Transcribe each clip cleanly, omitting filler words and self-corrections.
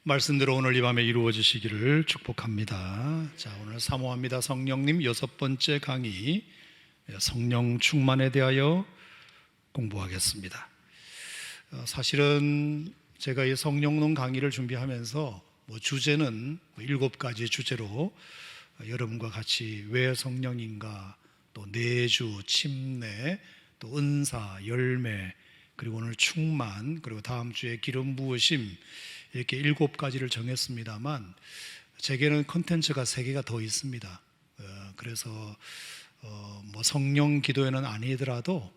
말씀대로 오늘 이 밤에 이루어지시기를 축복합니다. 자, 오늘 사모합니다 성령님 6번째 강의, 성령 충만에 대하여 공부하겠습니다. 사실은 제가 이 성령론 강의를 준비하면서 주제는 7가지 주제로 여러분과 같이 왜 성령인가, 또 내주, 침례, 또 은사, 열매, 그리고 오늘 충만, 그리고 다음 주에 기름 부으심, 이렇게 7가지를 정했습니다만 제게는 컨텐츠가 3개가 더 있습니다. 그래서 성령 기도회는 아니더라도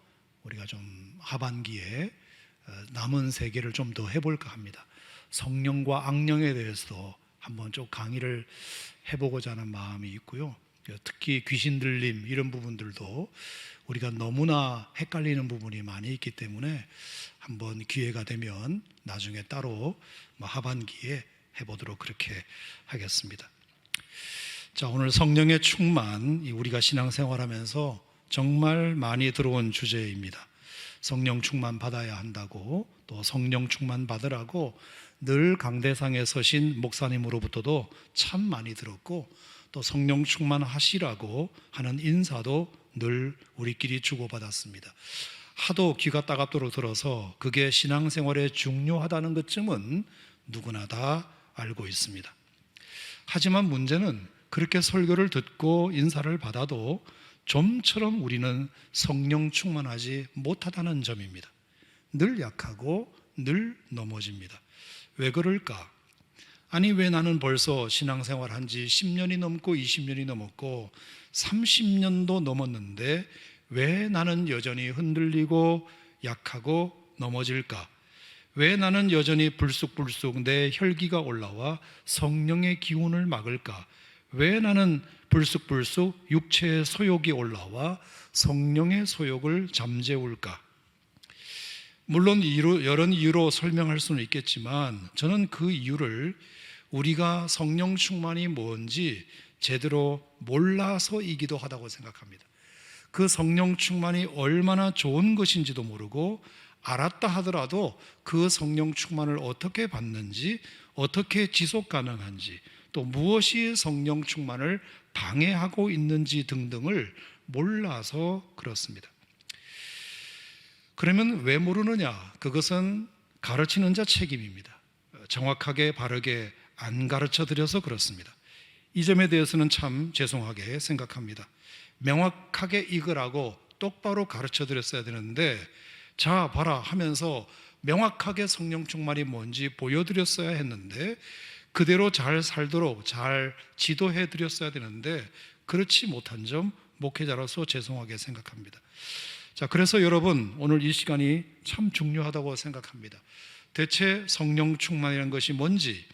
우리가 좀 하반기에 남은 3개를 좀 더 해볼까 합니다. 성령과 악령에 대해서도 한번 좀 강의를 해보고자 하는 마음이 있고요. 특히 귀신 들림 이런 부분들도 우리가 너무나 헷갈리는 부분이 많이 있기 때문에 한번 기회가 되면 나중에 따로 하반기에 해보도록 그렇게 하겠습니다. 자, 오늘 성령의 충만, 우리가 신앙생활하면서 정말 많이 들어온 주제입니다. 성령 충만 받아야 한다고, 또 성령 충만 받으라고 늘 강대상에 서신 목사님으로부터도 참 많이 들었고, 또 성령 충만하시라고 하는 인사도 늘 우리끼리 주고받았습니다. 하도 귀가 따갑도록 들어서 그게 신앙생활에 중요하다는 것쯤은 누구나 다 알고 있습니다. 하지만 문제는 그렇게 설교를 듣고 인사를 받아도 좀처럼 우리는 성령 충만하지 못하다는 점입니다. 늘 약하고 늘 넘어집니다. 왜 그럴까? 아니, 왜 나는 벌써 신앙생활 한 지 10년이 넘고 20년이 넘었고 30년도 넘었는데 왜 나는 여전히 흔들리고 약하고 넘어질까? 왜 나는 여전히 불쑥불쑥 내 혈기가 올라와 성령의 기운을 막을까? 왜 나는 불쑥불쑥 육체의 소욕이 올라와 성령의 소욕을 잠재울까? 물론 여러 이유로 설명할 수는 있겠지만 저는 그 이유를 우리가 성령 충만이 뭔지 제대로 몰라서이기도 하다고 생각합니다. 그 성령 충만이 얼마나 좋은 것인지도 모르고, 알았다 하더라도 그 성령 충만을 어떻게 받는지, 어떻게 지속 가능한지, 또 무엇이 성령 충만을 방해하고 있는지 등등을 몰라서 그렇습니다. 그러면 왜 모르느냐? 그것은 가르치는 자 책임입니다. 정확하게 바르게 안 가르쳐 드려서 그렇습니다. 이 점에 대해서는 참 죄송하게 생각합니다. 명확하게 읽으라고 똑바로 가르쳐 드렸어야 되는데, 자 봐라 하면서 명확하게 성령 충만이 뭔지 보여드렸어야 했는데, 그대로 잘 살도록 잘 지도해 드렸어야 되는데 그렇지 못한 점 목회자로서 죄송하게 생각합니다. 자, 그래서 여러분, 오늘 이 시간이 참 중요하다고 생각합니다. 대체 성령 충만이라는 것이 뭔지,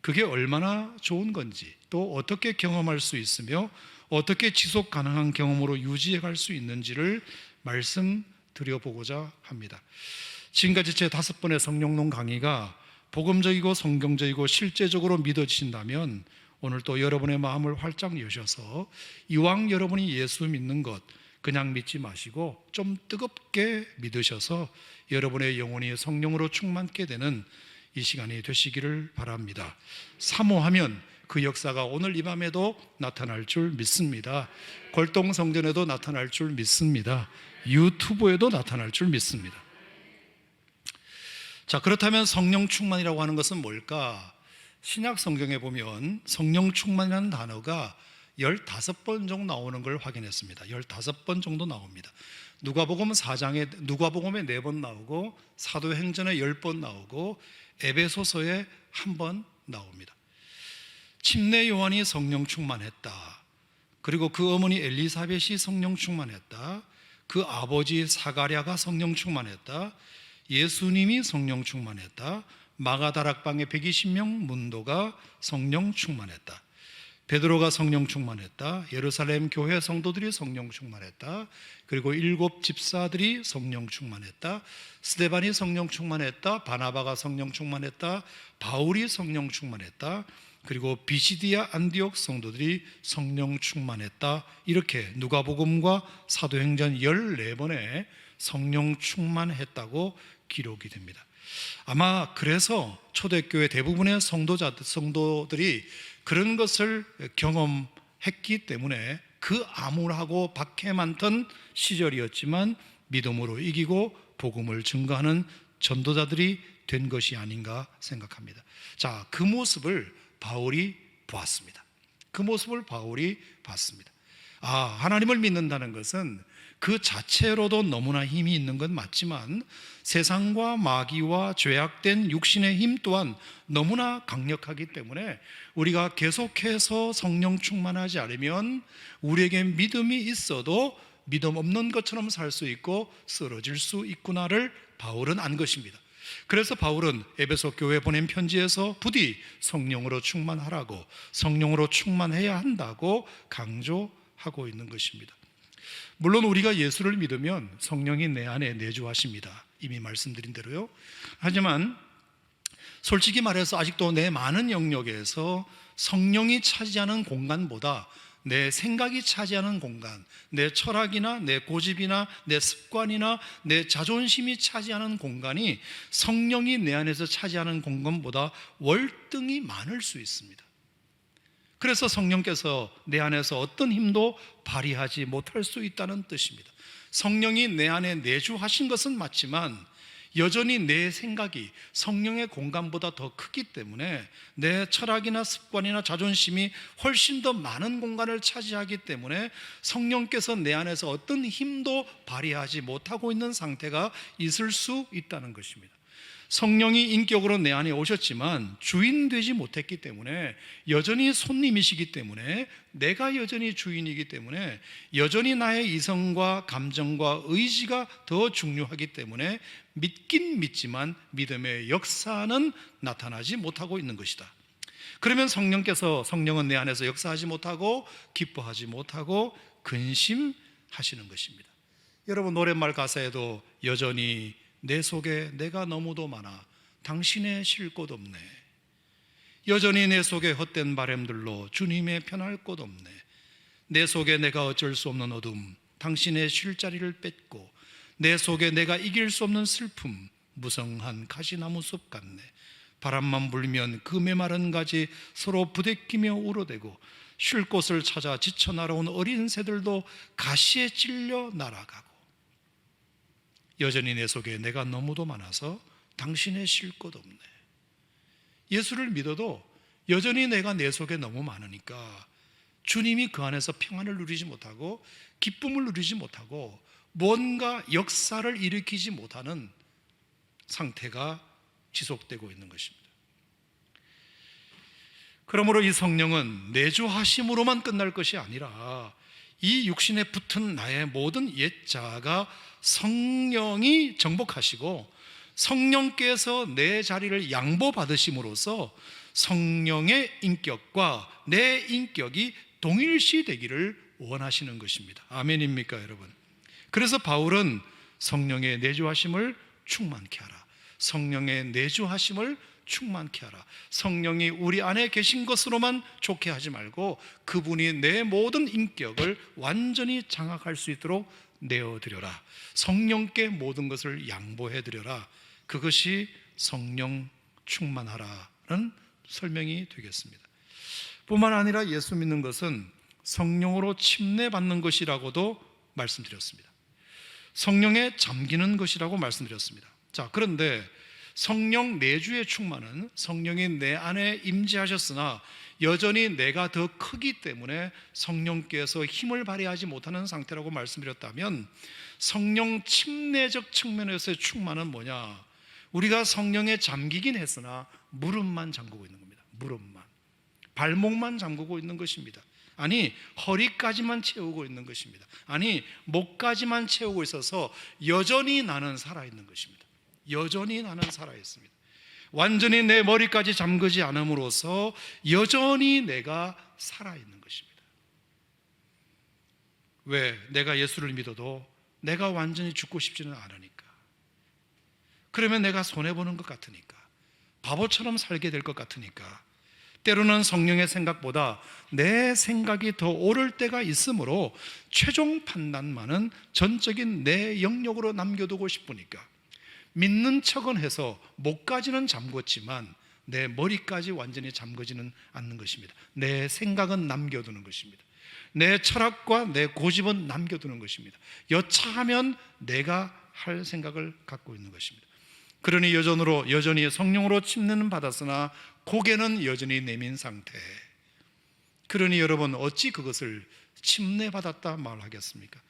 그게 얼마나 좋은 건지, 또 어떻게 경험할 수 있으며 어떻게 지속 가능한 경험으로 유지해 갈 수 있는지를 말씀드려보고자 합니다. 지금까지 제 5번의 성령론 강의가 복음적이고 성경적이고 실제적으로 믿어지신다면 오늘 또 여러분의 마음을 활짝 여셔서 이왕 여러분이 예수 믿는 것 그냥 믿지 마시고 좀 뜨겁게 믿으셔서 여러분의 영혼이 성령으로 충만케 되는 이 시간이 되시기를 바랍니다. 사모하면 그 역사가 오늘 이 밤에도 나타날 줄 믿습니다. 골동성전에도 나타날 줄 믿습니다. 유튜브에도 나타날 줄 믿습니다. 자, 그렇다면 성령 충만이라고 하는 것은 뭘까? 신약 성경에 보면 성령 충만이라는 단어가 15번 정도 나오는 걸 확인했습니다. 15번 정도 나옵니다. 누가복음에 4번 나오고, 사도행전에 10번 나오고, 에베소서에 1번 나옵니다. 침례 요한이 성령 충만했다. 그리고 그 어머니 엘리사벳이 성령 충만했다. 그 아버지 사가랴가 성령 충만했다. 예수님이 성령 충만했다. 마가다락방의 120명 문도가 성령 충만했다. 베드로가 성령 충만했다. 예루살렘 교회 성도들이 성령 충만했다. 그리고 7 집사들이 성령 충만했다. 스데반이 성령 충만했다. 바나바가 성령 충만했다. 바울이 성령 충만했다. 그리고 비시디아 안디옥 성도들이 성령 충만했다. 이렇게 누가복음과 사도행전 14번에 성령 충만했다고 기록이 됩니다. 아마 그래서 초대교회 대부분의 성도들이 그런 것을 경험했기 때문에 그 암울하고 박해 많던 시절이었지만 믿음으로 이기고 복음을 증거하는 전도자들이 된 것이 아닌가 생각합니다. 자, 그 모습을 바울이 보았습니다. 그 모습을 바울이 봤습니다. 하나님을 믿는다는 것은 그 자체로도 너무나 힘이 있는 건 맞지만 세상과 마귀와 죄악된 육신의 힘 또한 너무나 강력하기 때문에 우리가 계속해서 성령 충만하지 않으면 우리에게 믿음이 있어도 믿음 없는 것처럼 살 수 있고 쓰러질 수 있구나를 바울은 안 것입니다. 그래서 바울은 에베소 교회에 보낸 편지에서 부디 성령으로 충만하라고, 성령으로 충만해야 한다고 강조하고 있는 것입니다. 물론 우리가 예수를 믿으면 성령이 내 안에 내주하십니다. 이미 말씀드린 대로요. 하지만 솔직히 말해서 아직도 내 많은 영역에서 성령이 차지하는 공간보다 내 생각이 차지하는 공간, 내 철학이나 내 고집이나 내 습관이나 내 자존심이 차지하는 공간이 성령이 내 안에서 차지하는 공간보다 월등히 많을 수 있습니다. 그래서 성령께서 내 안에서 어떤 힘도 발휘하지 못할 수 있다는 뜻입니다. 성령이 내 안에 내주하신 것은 맞지만 여전히 내 생각이 성령의 공간보다 더 크기 때문에 내 철학이나 습관이나 자존심이 훨씬 더 많은 공간을 차지하기 때문에 성령께서 내 안에서 어떤 힘도 발휘하지 못하고 있는 상태가 있을 수 있다는 것입니다. 성령이 인격으로 내 안에 오셨지만 주인 되지 못했기 때문에 여전히 손님이시기 때문에 내가 여전히 주인이기 때문에 여전히 나의 이성과 감정과 의지가 더 중요하기 때문에 믿긴 믿지만 믿음의 역사는 나타나지 못하고 있는 것이다. 그러면 성령은 내 안에서 역사하지 못하고 기뻐하지 못하고 근심하시는 것입니다. 여러분 노랫말 가사에도 여전히 내 속에 내가 너무도 많아 당신의 쉴 곳 없네. 여전히 내 속에 헛된 바람들로 주님의 편할 곳 없네. 내 속에 내가 어쩔 수 없는 어둠 당신의 쉴 자리를 뺏고 내 속에 내가 이길 수 없는 슬픔 무성한 가시나무 숲 같네. 바람만 불면 그 메마른 가지 서로 부대끼며 울어대고 쉴 곳을 찾아 지쳐 날아온 어린 새들도 가시에 찔려 날아가고 여전히 내 속에 내가 너무도 많아서 당신의 쉴 곳 없네. 예수를 믿어도 여전히 내가 내 속에 너무 많으니까 주님이 그 안에서 평안을 누리지 못하고 기쁨을 누리지 못하고 뭔가 역사를 일으키지 못하는 상태가 지속되고 있는 것입니다. 그러므로 이 성령은 내주하심으로만 끝날 것이 아니라 이 육신에 붙은 나의 모든 옛 자아가 성령이 정복하시고 성령께서 내 자리를 양보받으심으로써 성령의 인격과 내 인격이 동일시 되기를 원하시는 것입니다. 아멘입니까 여러분? 그래서 바울은 성령의 내주하심을 충만케 하라. 성령의 내주하심을 충만케 하라. 성령이 우리 안에 계신 것으로만 좋게 하지 말고 그분이 내 모든 인격을 완전히 장악할 수 있도록 내어드려라. 성령께 모든 것을 양보해드려라. 그것이 성령 충만하라는 설명이 되겠습니다. 뿐만 아니라 예수 믿는 것은 성령으로 침례받는 것이라고도 말씀드렸습니다. 성령에 잠기는 것이라고 말씀드렸습니다. 자, 그런데 성령 내주의 충만은 성령이 내 안에 임재하셨으나 여전히 내가 더 크기 때문에 성령께서 힘을 발휘하지 못하는 상태라고 말씀드렸다면 성령 침례적 측면에서의 충만은 뭐냐? 우리가 성령에 잠기긴 했으나 무릎만 잠그고 있는 겁니다. 무릎만. 발목만 잠그고 있는 것입니다. 아니 허리까지만 채우고 있는 것입니다. 아니 목까지만 채우고 있어서 여전히 나는 살아있는 것입니다. 여전히 나는 살아있습니다. 완전히 내 머리까지 잠그지 않음으로써 여전히 내가 살아있는 것입니다. 왜? 내가 예수를 믿어도 내가 완전히 죽고 싶지는 않으니까. 그러면 내가 손해보는 것 같으니까, 바보처럼 살게 될 것 같으니까, 때로는 성령의 생각보다 내 생각이 더 옳을 때가 있으므로 최종 판단만은 전적인 내 영역으로 남겨두고 싶으니까, 믿는 척은 해서 목까지는 잠궜지만 내 머리까지 완전히 잠그지는 않는 것입니다. 내 생각은 남겨두는 것입니다. 내 철학과 내 고집은 남겨두는 것입니다. 여차하면 내가 할 생각을 갖고 있는 것입니다. 그러니 여전히 성령으로 침례는 받았으나 고개는 여전히 내민 상태. 그러니 여러분 어찌 그것을 침례받았다 말하겠습니까?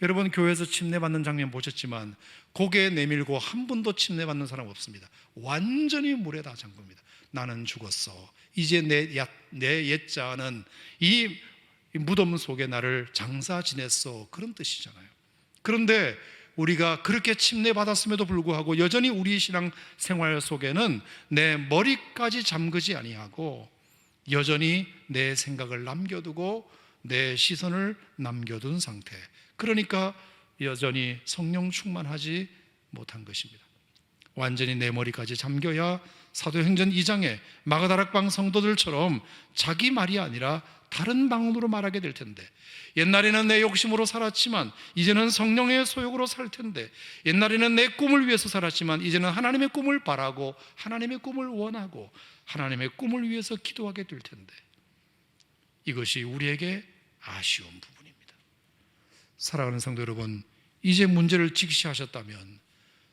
여러분 교회에서 침례받는 장면 보셨지만 고개 내밀고 한 분도 침례받는 사람 없습니다. 완전히 물에 다 잠깁니다. 나는 죽었어. 이제 내 옛자는 이 무덤 속에 나를 장사 지냈어. 그런 뜻이잖아요. 그런데 우리가 그렇게 침례받았음에도 불구하고 여전히 우리 신앙 생활 속에는 내 머리까지 잠그지 아니하고 여전히 내 생각을 남겨두고 내 시선을 남겨둔 상태. 그러니까 여전히 성령 충만하지 못한 것입니다. 완전히 내 머리까지 잠겨야 사도행전 2장에 마가다락방 성도들처럼 자기 말이 아니라 다른 방언으로 말하게 될 텐데, 옛날에는 내 욕심으로 살았지만 이제는 성령의 소욕으로 살 텐데, 옛날에는 내 꿈을 위해서 살았지만 이제는 하나님의 꿈을 바라고 하나님의 꿈을 원하고 하나님의 꿈을 위해서 기도하게 될 텐데, 이것이 우리에게 아쉬운 부분입니다. 사랑하는 성도 여러분, 이제 문제를 직시하셨다면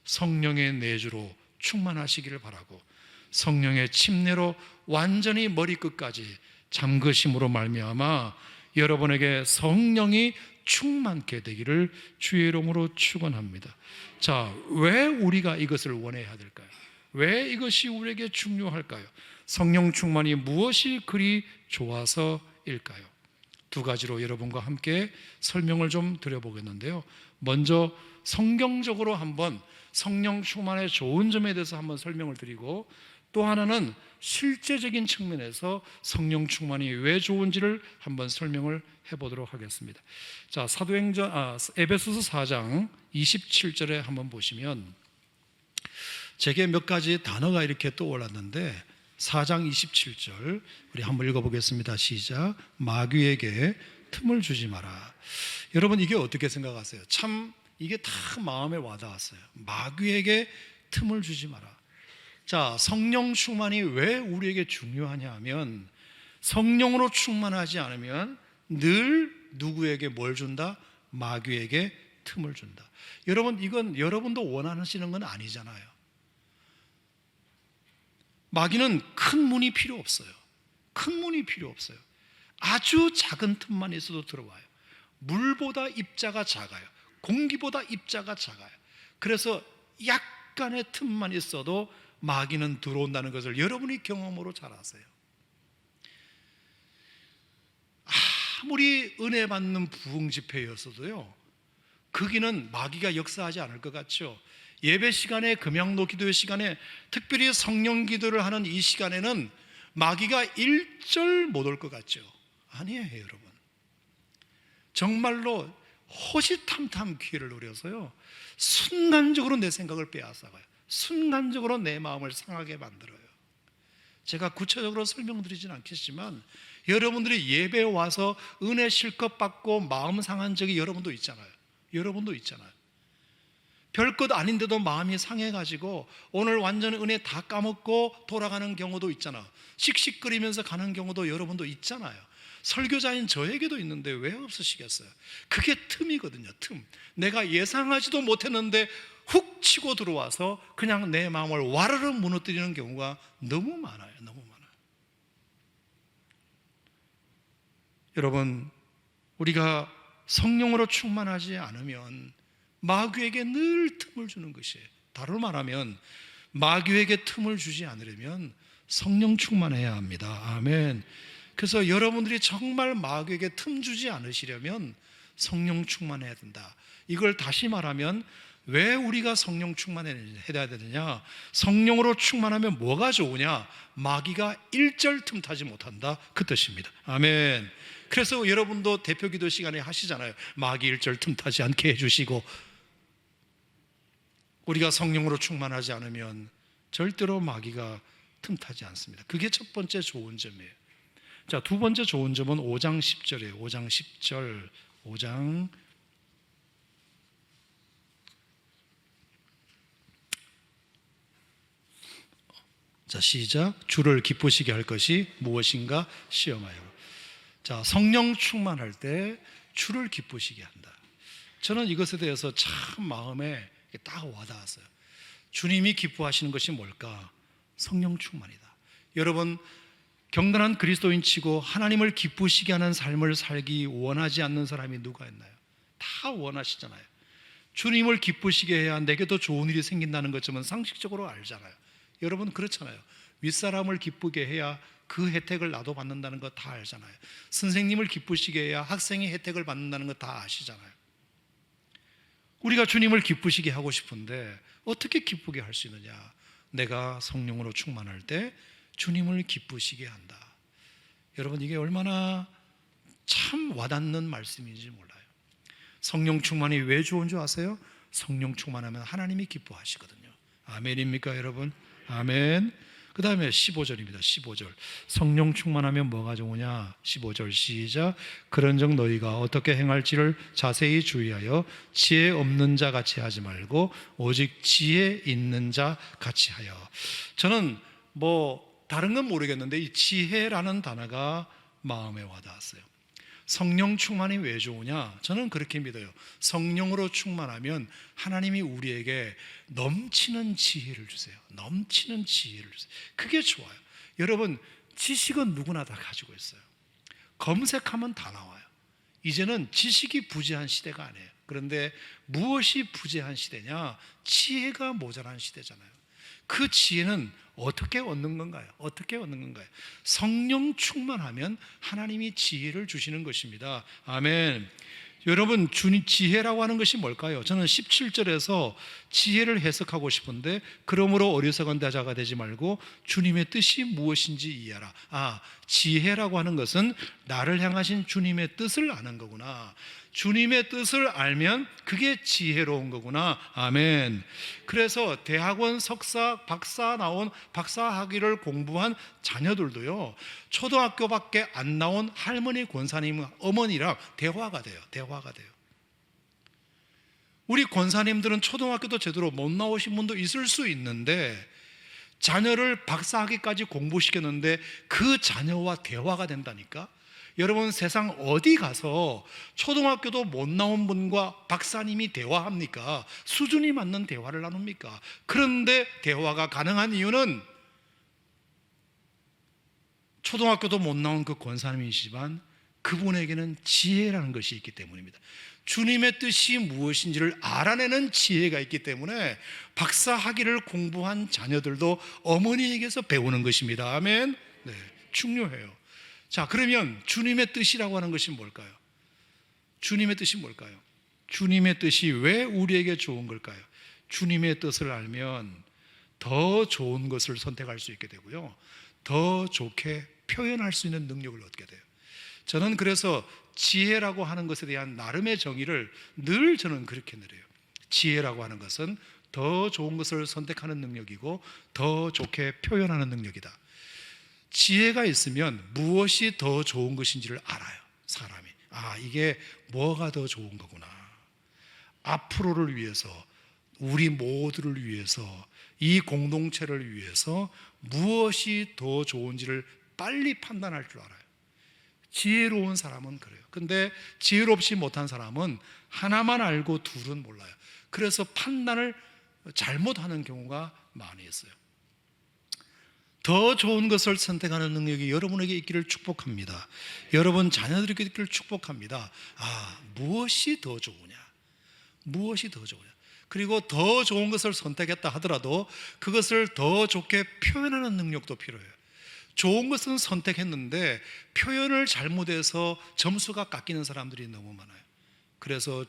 성령의 내주로 충만하시기를 바라고 성령의 침례로 완전히 머리끝까지 잠그심으로 말미암아 여러분에게 성령이 충만케 되기를 주의 이름으로 축원합니다. 자, 왜 우리가 이것을 원해야 될까요? 왜 이것이 우리에게 중요할까요? 성령 충만이 무엇이 그리 좋아서일까요? 두 가지로 여러분과 함께 설명을 좀 드려보겠는데요. 먼저 성경적으로 한번 성령 충만의 좋은 점에 대해서 한번 설명을 드리고, 또 하나는 실제적인 측면에서 성령 충만이 왜 좋은지를 한번 설명을 해보도록 하겠습니다. 자, 에베소서 4장 27절에 한번 보시면 제게 몇 가지 단어가 이렇게 떠올랐는데, 4장 27절 우리 한번 읽어보겠습니다. 시작. 마귀에게 틈을 주지 마라. 여러분 이게 어떻게 생각하세요? 참 이게 다 마음에 와닿았어요. 마귀에게 틈을 주지 마라. 자, 성령 충만이 왜 우리에게 중요하냐 하면, 성령으로 충만하지 않으면 늘 누구에게 뭘 준다? 마귀에게 틈을 준다. 여러분, 이건 여러분도 원하시는 건 아니잖아요. 마귀는 큰 문이 필요 없어요. 큰 문이 필요 없어요. 아주 작은 틈만 있어도 들어와요. 물보다 입자가 작아요. 공기보다 입자가 작아요. 그래서 약간의 틈만 있어도 마귀는 들어온다는 것을 여러분이 경험으로 잘 아세요. 아무리 은혜 받는 부흥 집회였어도요, 거기는 마귀가 역사하지 않을 것 같죠. 예배 시간에, 금양로 기도의 시간에, 특별히 성령 기도를 하는 이 시간에는 마귀가 일절 못 올 것 같죠. 아니에요, 여러분. 정말로 호시탐탐 기회를 노려서요, 순간적으로 내 생각을 빼앗아가요. 순간적으로 내 마음을 상하게 만들어요. 제가 구체적으로 설명드리진 않겠지만 여러분들이 예배에 와서 은혜 실컷 받고 마음 상한 적이 여러분도 있잖아요. 여러분도 있잖아요. 별것 아닌데도 마음이 상해가지고 오늘 완전 은혜 다 까먹고 돌아가는 경우도 있잖아. 씩씩거리면서 가는 경우도 여러분도 있잖아요. 설교자인 저에게도 있는데 왜 없으시겠어요? 그게 틈이거든요. 틈. 내가 예상하지도 못했는데 훅 치고 들어와서 그냥 내 마음을 와르르 무너뜨리는 경우가 너무 많아요. 너무 많아요. 여러분, 우리가 성령으로 충만하지 않으면 마귀에게 늘 틈을 주는 것이에요. 다르게 말하면 마귀에게 틈을 주지 않으려면 성령 충만해야 합니다. 아멘. 그래서 여러분들이 정말 마귀에게 틈 주지 않으시려면 성령 충만해야 된다. 이걸 다시 말하면 왜 우리가 성령 충만해야 되느냐? 성령으로 충만하면 뭐가 좋으냐? 마귀가 일절 틈타지 못한다, 그 뜻입니다. 아멘. 그래서 여러분도 대표기도 시간에 하시잖아요. 마귀 일절 틈타지 않게 해주시고. 우리가 성령으로 충만하지 않으면 절대로 마귀가 틈타지 않습니다. 그게 첫 번째 좋은 점이에요. 자, 두 번째 좋은 점은 5장 10절이에요. 5장 10절. 5장 자, 시작. 주를 기쁘시게 할 것이 무엇인가 시험하여. 자, 성령 충만할 때 주를 기쁘시게 한다. 저는 이것에 대해서 참 마음에 딱 와닿았어요. 주님이 기뻐하시는 것이 뭘까? 성령 충만이다. 여러분, 경건한 그리스도인 치고 하나님을 기쁘시게 하는 삶을 살기 원하지 않는 사람이 누가 있나요? 다 원하시잖아요. 주님을 기쁘시게 해야 내게도 좋은 일이 생긴다는 것쯤은 상식적으로 알잖아요. 여러분 그렇잖아요. 윗사람을 기쁘게 해야 그 혜택을 나도 받는다는 거 다 알잖아요. 선생님을 기쁘시게 해야 학생이 혜택을 받는다는 거 다 아시잖아요. 우리가 주님을 기쁘시게 하고 싶은데 어떻게 기쁘게 할 수 있느냐? 내가 성령으로 충만할 때 주님을 기쁘시게 한다. 여러분 이게 얼마나 참 와닿는 말씀인지 몰라요. 성령 충만이 왜 좋은 줄 아세요? 성령 충만하면 하나님이 기뻐하시거든요. 아멘입니까 여러분? 아멘. 그 다음에 15절입니다. 15절. 성령 충만하면 뭐가 좋으냐? 15절 시작. 그런즉 너희가 어떻게 행할지를 자세히 주의하여 지혜 없는 자 같이 하지 말고 오직 지혜 있는 자 같이 하여. 저는 다른 건 모르겠는데 이 지혜라는 단어가 마음에 와닿았어요. 성령 충만이 왜 좋으냐? 저는 그렇게 믿어요. 성령으로 충만하면 하나님이 우리에게 넘치는 지혜를 주세요. 넘치는 지혜를 주세요. 그게 좋아요. 여러분, 지식은 누구나 다 가지고 있어요. 검색하면 다 나와요. 이제는 지식이 부재한 시대가 아니에요. 그런데 무엇이 부재한 시대냐? 지혜가 모자란 시대잖아요. 그 지혜는 어떻게 얻는 건가요? 어떻게 얻는 건가요? 성령 충만하면 하나님이 지혜를 주시는 것입니다. 아멘. 여러분, 주님 지혜라고 하는 것이 뭘까요? 저는 17절에서 지혜를 해석하고 싶은데 그러므로 어리석은 자가 되지 말고 주님의 뜻이 무엇인지 이해하라. 지혜라고 하는 것은 나를 향하신 주님의 뜻을 아는 거구나. 주님의 뜻을 알면 그게 지혜로운 거구나. 아멘. 그래서 대학원 석사, 박사 나온 박사학위를 공부한 자녀들도요, 초등학교밖에 안 나온 할머니 권사님, 어머니랑 대화가 돼요. 대화가 돼요. 우리 권사님들은 초등학교도 제대로 못 나오신 분도 있을 수 있는데 자녀를 박사학위까지 공부시켰는데 그 자녀와 대화가 된다니까. 여러분 세상 어디 가서 초등학교도 못 나온 분과 박사님이 대화합니까? 수준이 맞는 대화를 나눕니까? 그런데 대화가 가능한 이유는 초등학교도 못 나온 그 권사님이시지만 그분에게는 지혜라는 것이 있기 때문입니다. 주님의 뜻이 무엇인지를 알아내는 지혜가 있기 때문에 박사학위를 공부한 자녀들도 어머니에게서 배우는 것입니다. 아멘. 네, 중요해요. 자, 그러면 주님의 뜻이라고 하는 것이 뭘까요? 주님의 뜻이 뭘까요? 주님의 뜻이 왜 우리에게 좋은 걸까요? 주님의 뜻을 알면 더 좋은 것을 선택할 수 있게 되고요, 더 좋게 표현할 수 있는 능력을 얻게 돼요. 저는 그래서 지혜라고 하는 것에 대한 나름의 정의를 늘 저는 그렇게 내려요. 지혜라고 하는 것은 더 좋은 것을 선택하는 능력이고 더 좋게 표현하는 능력이다. 지혜가 있으면 무엇이 더 좋은 것인지를 알아요. 사람이 이게 뭐가 더 좋은 거구나. 앞으로를 위해서, 우리 모두를 위해서, 이 공동체를 위해서 무엇이 더 좋은지를 빨리 판단할 줄 알아요. 지혜로운 사람은 그래요. 근데 지혜롭지 못한 사람은 하나만 알고 둘은 몰라요. 그래서 판단을 잘못하는 경우가 많이 있어요. 더 좋은 것을 선택하는 능력이 여러분에게 있기를 축복합니다. 여러분 자녀들에게 있기를 축복합니다. 무엇이 더 좋으냐? 무엇이 더 좋으냐? 그리고 더 좋은 것을 선택했다 하더라도 그것을 더 좋게 표현하는 능력도 필요해요. 좋은 것은 선택했는데 표현을 잘못해서 점수가 깎이는 사람들이 너무 많아요. 그래서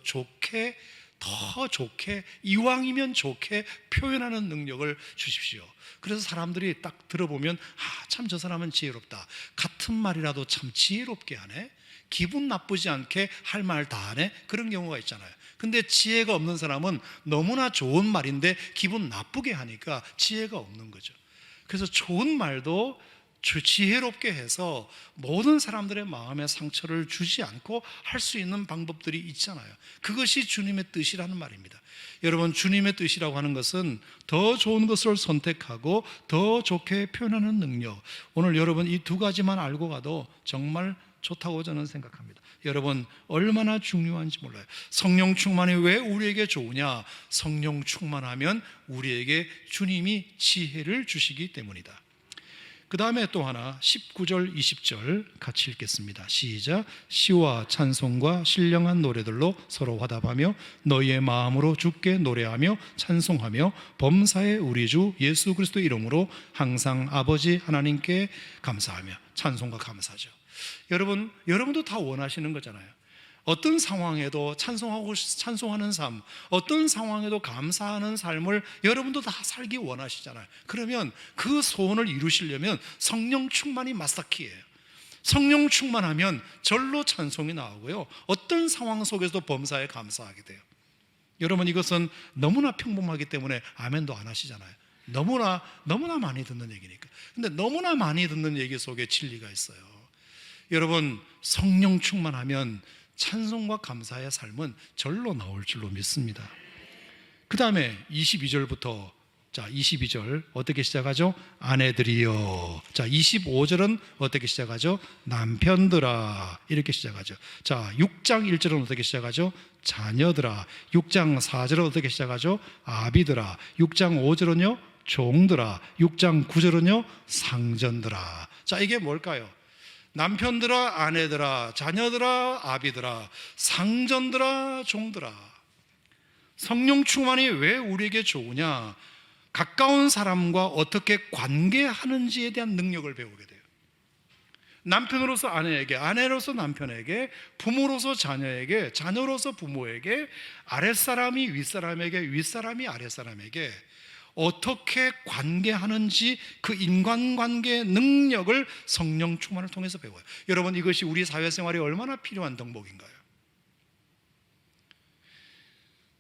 더 좋게, 이왕이면 좋게 표현하는 능력을 주십시오. 그래서 사람들이 딱 들어보면 참 저 사람은 지혜롭다. 같은 말이라도 참 지혜롭게 하네. 기분 나쁘지 않게 할 말 다 하네. 그런 경우가 있잖아요. 근데 지혜가 없는 사람은 너무나 좋은 말인데 기분 나쁘게 하니까 지혜가 없는 거죠. 그래서 좋은 말도 지혜롭게 해서 모든 사람들의 마음에 상처를 주지 않고 할 수 있는 방법들이 있잖아요. 그것이 주님의 뜻이라는 말입니다. 여러분, 주님의 뜻이라고 하는 것은 더 좋은 것을 선택하고 더 좋게 표현하는 능력. 오늘 여러분 이 두 가지만 알고 가도 정말 좋다고 저는 생각합니다. 여러분, 얼마나 중요한지 몰라요. 성령 충만이 왜 우리에게 좋으냐? 성령 충만하면 우리에게 주님이 지혜를 주시기 때문이다. 그 다음에 또 하나 19절 20절 같이 읽겠습니다. 시작. 시와 찬송과 신령한 노래들로 서로 화답하며 너희의 마음으로 주께 노래하며 찬송하며 범사의 우리 주 예수 그리스도 이름으로 항상 아버지 하나님께 감사하며. 찬송과 감사죠. 여러분도 다 원하시는 거잖아요. 어떤 상황에도 찬송하는 삶, 어떤 상황에도 감사하는 삶을 여러분도 다 살기 원하시잖아요. 그러면 그 소원을 이루시려면 성령 충만이 마스터키예요. 성령 충만하면 절로 찬송이 나오고요, 어떤 상황 속에서도 범사에 감사하게 돼요. 여러분, 이것은 너무나 평범하기 때문에 아멘도 안 하시잖아요. 너무나 많이 듣는 얘기니까. 근데 너무나 많이 듣는 얘기 속에 진리가 있어요. 여러분, 성령 충만하면 찬송과 감사의 삶은 절로 나올 줄로 믿습니다. 그 다음에 22절부터 22절 어떻게 시작하죠? 아내들이여. 25절은 어떻게 시작하죠? 남편들아. 이렇게 시작하죠. 6장 1절은 어떻게 시작하죠? 자녀들아. 6장 4절은 어떻게 시작하죠? 아비들아. 6장 5절은요? 종들아. 6장 9절은요? 상전들아. 이게 뭘까요? 남편들아, 아내들아, 자녀들아, 아비들아, 상전들아, 종들아. 성령 충만이 왜 우리에게 좋으냐? 가까운 사람과 어떻게 관계하는지에 대한 능력을 배우게 돼요. 남편으로서 아내에게, 아내로서 남편에게, 부모로서 자녀에게, 자녀로서 부모에게, 아랫사람이 윗사람에게, 윗사람이 아랫사람에게 어떻게 관계하는지 그 인간관계의 능력을 성령 충만을 통해서 배워요. 여러분, 이것이 우리 사회생활에 얼마나 필요한 덕목인가요?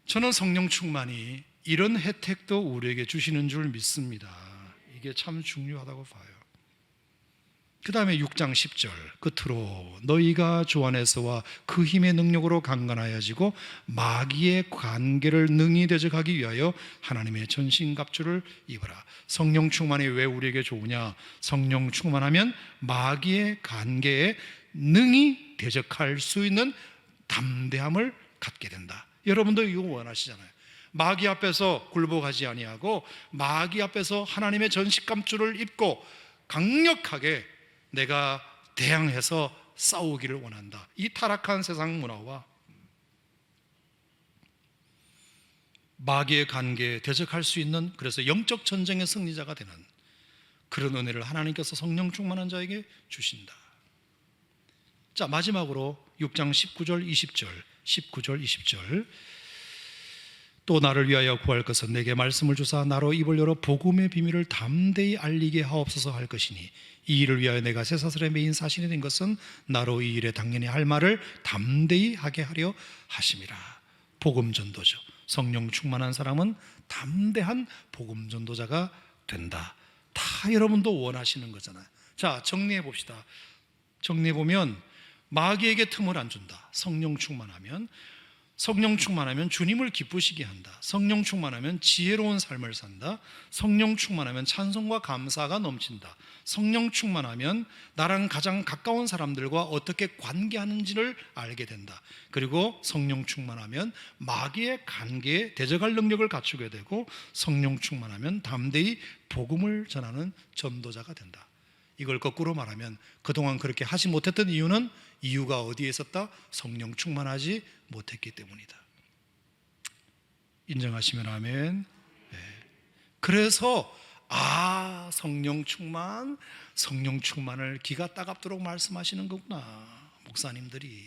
저는 성령 충만이 이런 혜택도 우리에게 주시는 줄 믿습니다. 이게 참 중요하다고 봐요. 그 다음에 6장 10절 끝으로 너희가 주 안에서와 그 힘의 능력으로 강건하여지고 마귀의 관계를 능히 대적하기 위하여 하나님의 전신갑주를 입어라. 성령 충만이 왜 우리에게 좋으냐? 성령 충만하면 마귀의 관계에 능히 대적할 수 있는 담대함을 갖게 된다. 여러분도 이거 원하시잖아요. 마귀 앞에서 굴복하지 아니하고 마귀 앞에서 하나님의 전신갑주를 입고 강력하게 내가 대항해서 싸우기를 원한다. 이 타락한 세상 문화와 마귀의 관계에 대적할 수 있는, 그래서 영적 전쟁의 승리자가 되는 그런 은혜를 하나님께서 성령 충만한 자에게 주신다. 마지막으로 6장 19절 20절 또 나를 위하여 구할 것은 내게 말씀을 주사 나로 입을 열어 복음의 비밀을 담대히 알리게 하옵소서 할 것이니 이 일을 위하여 내가 쇠사슬에 매인 사신이 된 것은 나로 이 일에 당연히 할 말을 담대히 하게 하려 하심이라. 복음 전도죠. 성령 충만한 사람은 담대한 복음 전도자가 된다. 다 여러분도 원하시는 거잖아요. 정리해 봅시다. 정리해 보면 마귀에게 틈을 안 준다. 성령 충만하면 주님을 기쁘시게 한다. 성령 충만하면 지혜로운 삶을 산다. 성령 충만하면 찬송과 감사가 넘친다. 성령 충만하면 나랑 가장 가까운 사람들과 어떻게 관계하는지를 알게 된다. 그리고 성령 충만하면 마귀의 관계에 대적할 능력을 갖추게 되고, 성령 충만하면 담대히 복음을 전하는 전도자가 된다. 이걸 거꾸로 말하면 그동안 그렇게 하지 못했던 이유가 어디에 있었다? 성령 충만하지 못했기 때문이다. 인정하시면 아멘. 네. 그래서 성령 충만을 기가 따갑도록 말씀하시는 거구나, 목사님들이.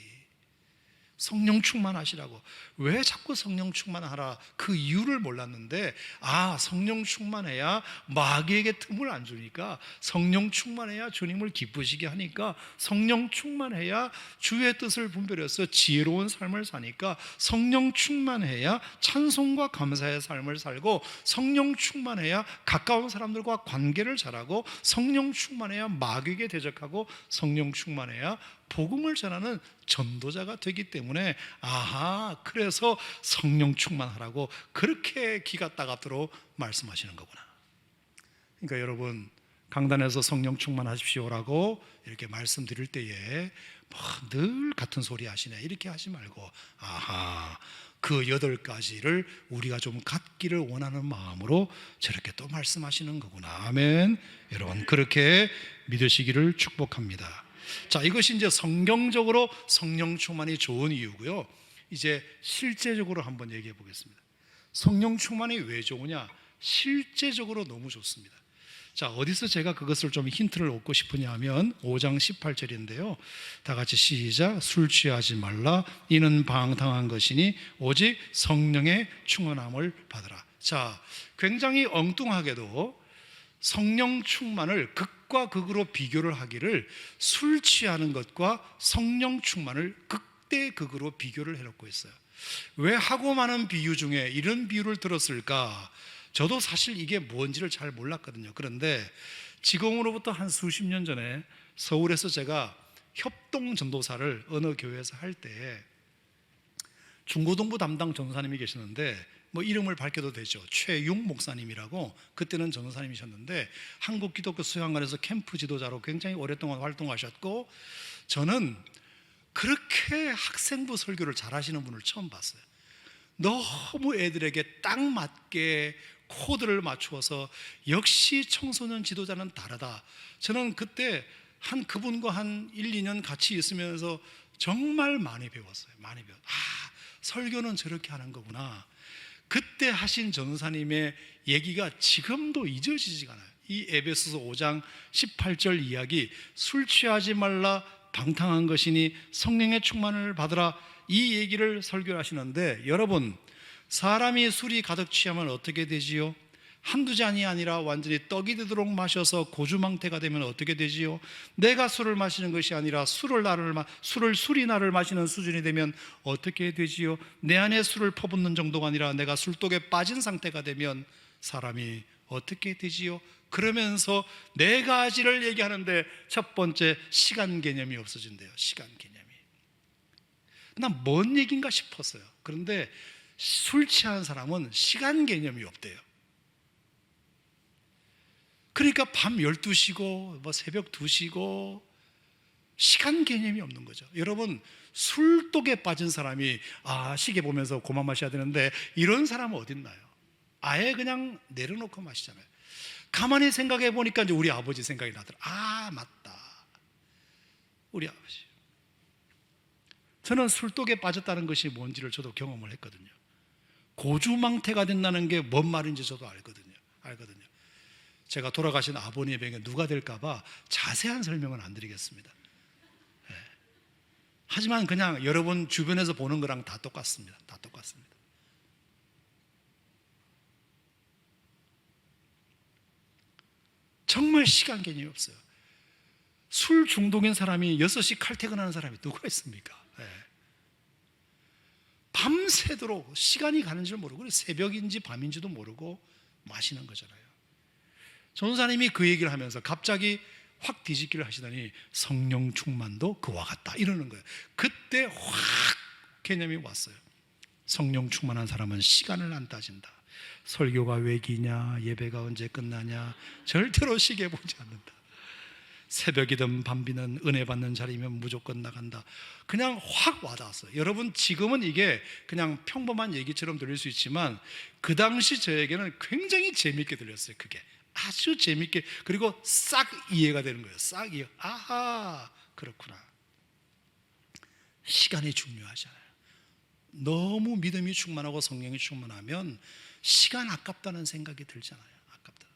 성령 충만하시라고. 왜 자꾸 성령 충만하라? 그 이유를 몰랐는데, 성령 충만해야 마귀에게 틈을 안 주니까, 성령 충만해야 주님을 기쁘시게 하니까, 성령 충만해야 주의 뜻을 분별해서 지혜로운 삶을 사니까, 성령 충만해야 찬송과 감사의 삶을 살고, 성령 충만해야 가까운 사람들과 관계를 잘하고, 성령 충만해야 마귀에게 대적하고, 성령 충만해야 복음을 전하는 전도자가 되기 때문에, 그래서 성령 충만하라고 그렇게 기가 따갑도록 말씀하시는 거구나. 그러니까 여러분, 강단에서 성령 충만하십시오라고 이렇게 말씀드릴 때에 늘 같은 소리 하시네 이렇게 하지 말고, 그 8가지를 우리가 좀 갖기를 원하는 마음으로 저렇게 또 말씀하시는 거구나. 아멘. 여러분, 그렇게 믿으시기를 축복합니다. 자, 이것이 이제 성경적으로 성령 충만이 좋은 이유고요. 이제 실제적으로 한번 얘기해 보겠습니다. 성령 충만이 왜 좋으냐? 실제적으로 너무 좋습니다. 자, 어디서 제가 그것을 좀 힌트를 얻고 싶으냐 하면 5장 18절인데요. 다 같이 시작. 술 취하지 말라. 이는 방탕한 것이니 오직 성령의 충만함을 받으라. 자, 굉장히 엉뚱하게도 성령 충만을 극과 극으로 비교를 하기를 술 취하는 것과 성령 충만을 극대극으로 비교를 해놓고 있어요. 왜 하고 많은 비유 중에 이런 비유를 들었을까? 저도 사실 이게 뭔지를 잘 몰랐거든요. 그런데 지금으로부터 한 수십 년 전에 서울에서 제가 협동 전도사를 어느 교회에서 할 때 중고등부 담당 전도사님이 계시는데 이름을 밝혀도 되죠. 최용 목사님이라고 그때는 전도사님이셨는데 한국 기독교 수양관에서 캠프 지도자로 굉장히 오랫동안 활동하셨고, 저는 그렇게 학생부 설교를 잘하시는 분을 처음 봤어요. 너무 애들에게 딱 맞게 코드를 맞추어서 역시 청소년 지도자는 다르다. 저는 그때 그분과 한 1, 2년 같이 있으면서 정말 많이 배웠어요. 설교는 저렇게 하는 거구나. 그때 하신 전도사님의 얘기가 지금도 잊어지지가 않아요. 이 에베소서 5장 18절 이야기, 술 취하지 말라 방탕한 것이니 성령의 충만을 받으라, 이 얘기를 설교하시는데, 여러분, 사람이 술이 가득 취하면 어떻게 되지요? 한두 잔이 아니라 완전히 떡이 되도록 마셔서 고주망태가 되면 어떻게 되지요? 내가 술을 마시는 것이 아니라 술이 나를 마시는 수준이 되면 어떻게 되지요? 내 안에 술을 퍼붓는 정도가 아니라 내가 술독에 빠진 상태가 되면 사람이 어떻게 되지요? 그러면서 4가지를 얘기하는데 첫 번째, 시간 개념이 없어진대요. 시간 개념이. 난 뭔 얘기인가 싶었어요. 그런데 술 취한 사람은 시간 개념이 없대요. 그러니까 밤 12시고 새벽 2시고 시간 개념이 없는 거죠. 여러분, 술독에 빠진 사람이 시계 보면서 그만 마셔야 되는데 이런 사람은 어딨나요? 아예 그냥 내려놓고 마시잖아요. 가만히 생각해 보니까 이제 우리 아버지 생각이 나더라. 맞다, 우리 아버지. 저는 술독에 빠졌다는 것이 뭔지를 저도 경험을 했거든요. 고주망태가 된다는 게 뭔 말인지 저도 알거든요. 제가 돌아가신 아버님에게 누가 될까봐 자세한 설명은 안 드리겠습니다. 하지만 그냥 여러분 주변에서 보는 거랑 다 똑같습니다. 정말 시간 개념이 없어요. 술 중독인 사람이 6시 칼퇴근하는 사람이 누가 있습니까? 밤새도록 시간이 가는 줄 모르고 새벽인지 밤인지도 모르고 마시는 거잖아요. 전도사님이 그 얘기를 하면서 갑자기 확 뒤집기를 하시더니 성령 충만도 그와 같다 이러는 거예요. 그때 확 개념이 왔어요. 성령 충만한 사람은 시간을 안 따진다. 설교가 왜 기냐, 예배가 언제 끝나냐, 절대로 시계 보지 않는다. 새벽이든 밤비는 은혜 받는 자리면 무조건 나간다. 그냥 확 와닿았어요. 여러분, 지금은 이게 그냥 평범한 얘기처럼 들릴 수 있지만 그 당시 저에게는 굉장히 재밌게 들렸어요. 그게 아주 재밌게, 그리고 싹 이해가 되는 거예요. 싹 이해. 그렇구나. 시간이 중요하잖아요. 너무 믿음이 충만하고 성령이 충만하면 시간 아깝다는 생각이 들잖아요. 아깝다.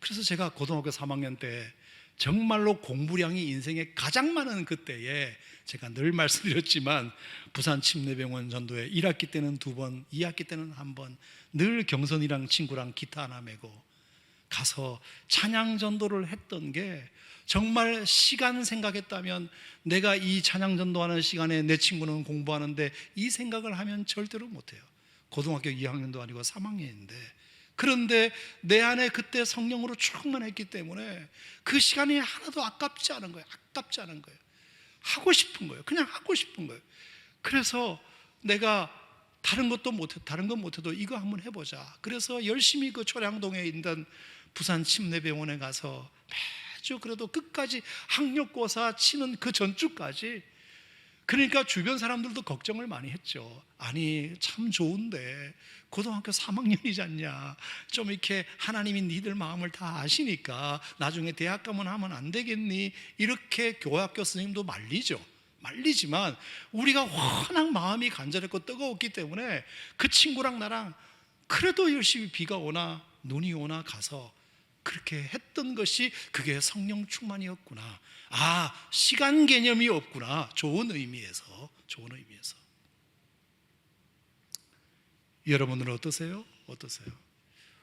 그래서 제가 고등학교 3학년 때 정말로 공부량이 인생에 가장 많은 그때에 제가 늘 말씀드렸지만 부산 침례병원 전도회 1학기 때는 2번, 2학기 때는 1번 늘 경선이랑 친구랑 기타 하나 메고 가서 찬양 전도를 했던 게 정말 시간 생각했다면 내가 이 찬양 전도하는 시간에 내 친구는 공부하는데 이 생각을 하면 절대로 못해요. 고등학교 2학년도 아니고 3학년인데 그런데 내 안에 그때 성령으로 충만했기 때문에 그 시간이 하나도 아깝지 않은 거예요. 아깝지 않은 거예요. 하고 싶은 거예요. 그냥 하고 싶은 거예요. 그래서 내가 다른 건 못해도 이거 한번 해보자. 그래서 열심히 그 초량동에 있는 부산 침례병원에 가서 매주 그래도 끝까지 학력고사 치는 그 전주까지, 그러니까 주변 사람들도 걱정을 많이 했죠. 아니 참 좋은데 고등학교 3학년이지 않냐, 좀 이렇게 하나님이 니들 마음을 다 아시니까 나중에 대학 가면 하면 안 되겠니, 이렇게 교학교 스님도 말리지만 우리가 워낙 마음이 간절했고 뜨거웠기 때문에 그 친구랑 나랑 그래도 열심히 비가 오나 눈이 오나 가서 그렇게 했던 것이 그게 성령 충만이었구나. 아, 시간 개념이 없구나. 좋은 의미에서. 여러분들은 어떠세요?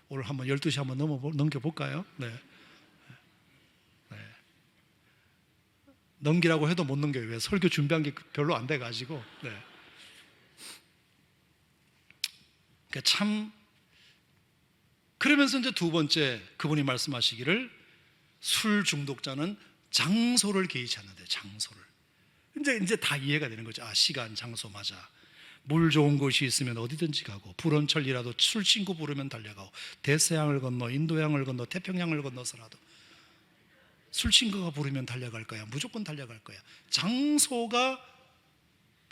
오늘 한번 12시 한번 넘겨볼까요? 네. 넘기라고 해도 못 넘겨요. 왜? 설교 준비한 게 별로 안 돼가지고. 네. 그러니까 참, 그러면서 이제 두 번째 그분이 말씀하시기를 술 중독자는 장소를 개의치 않는데, 장소를. 이제 다 이해가 되는 거죠. 아, 시간, 장소 맞아. 물 좋은 곳이 있으면 어디든지 가고, 불원철이라도 술 친구 부르면 달려가고, 대서양을 건너 인도양을 건너 태평양을 건너서라도 술 친구가 부르면 달려갈 거야. 무조건 달려갈 거야. 장소가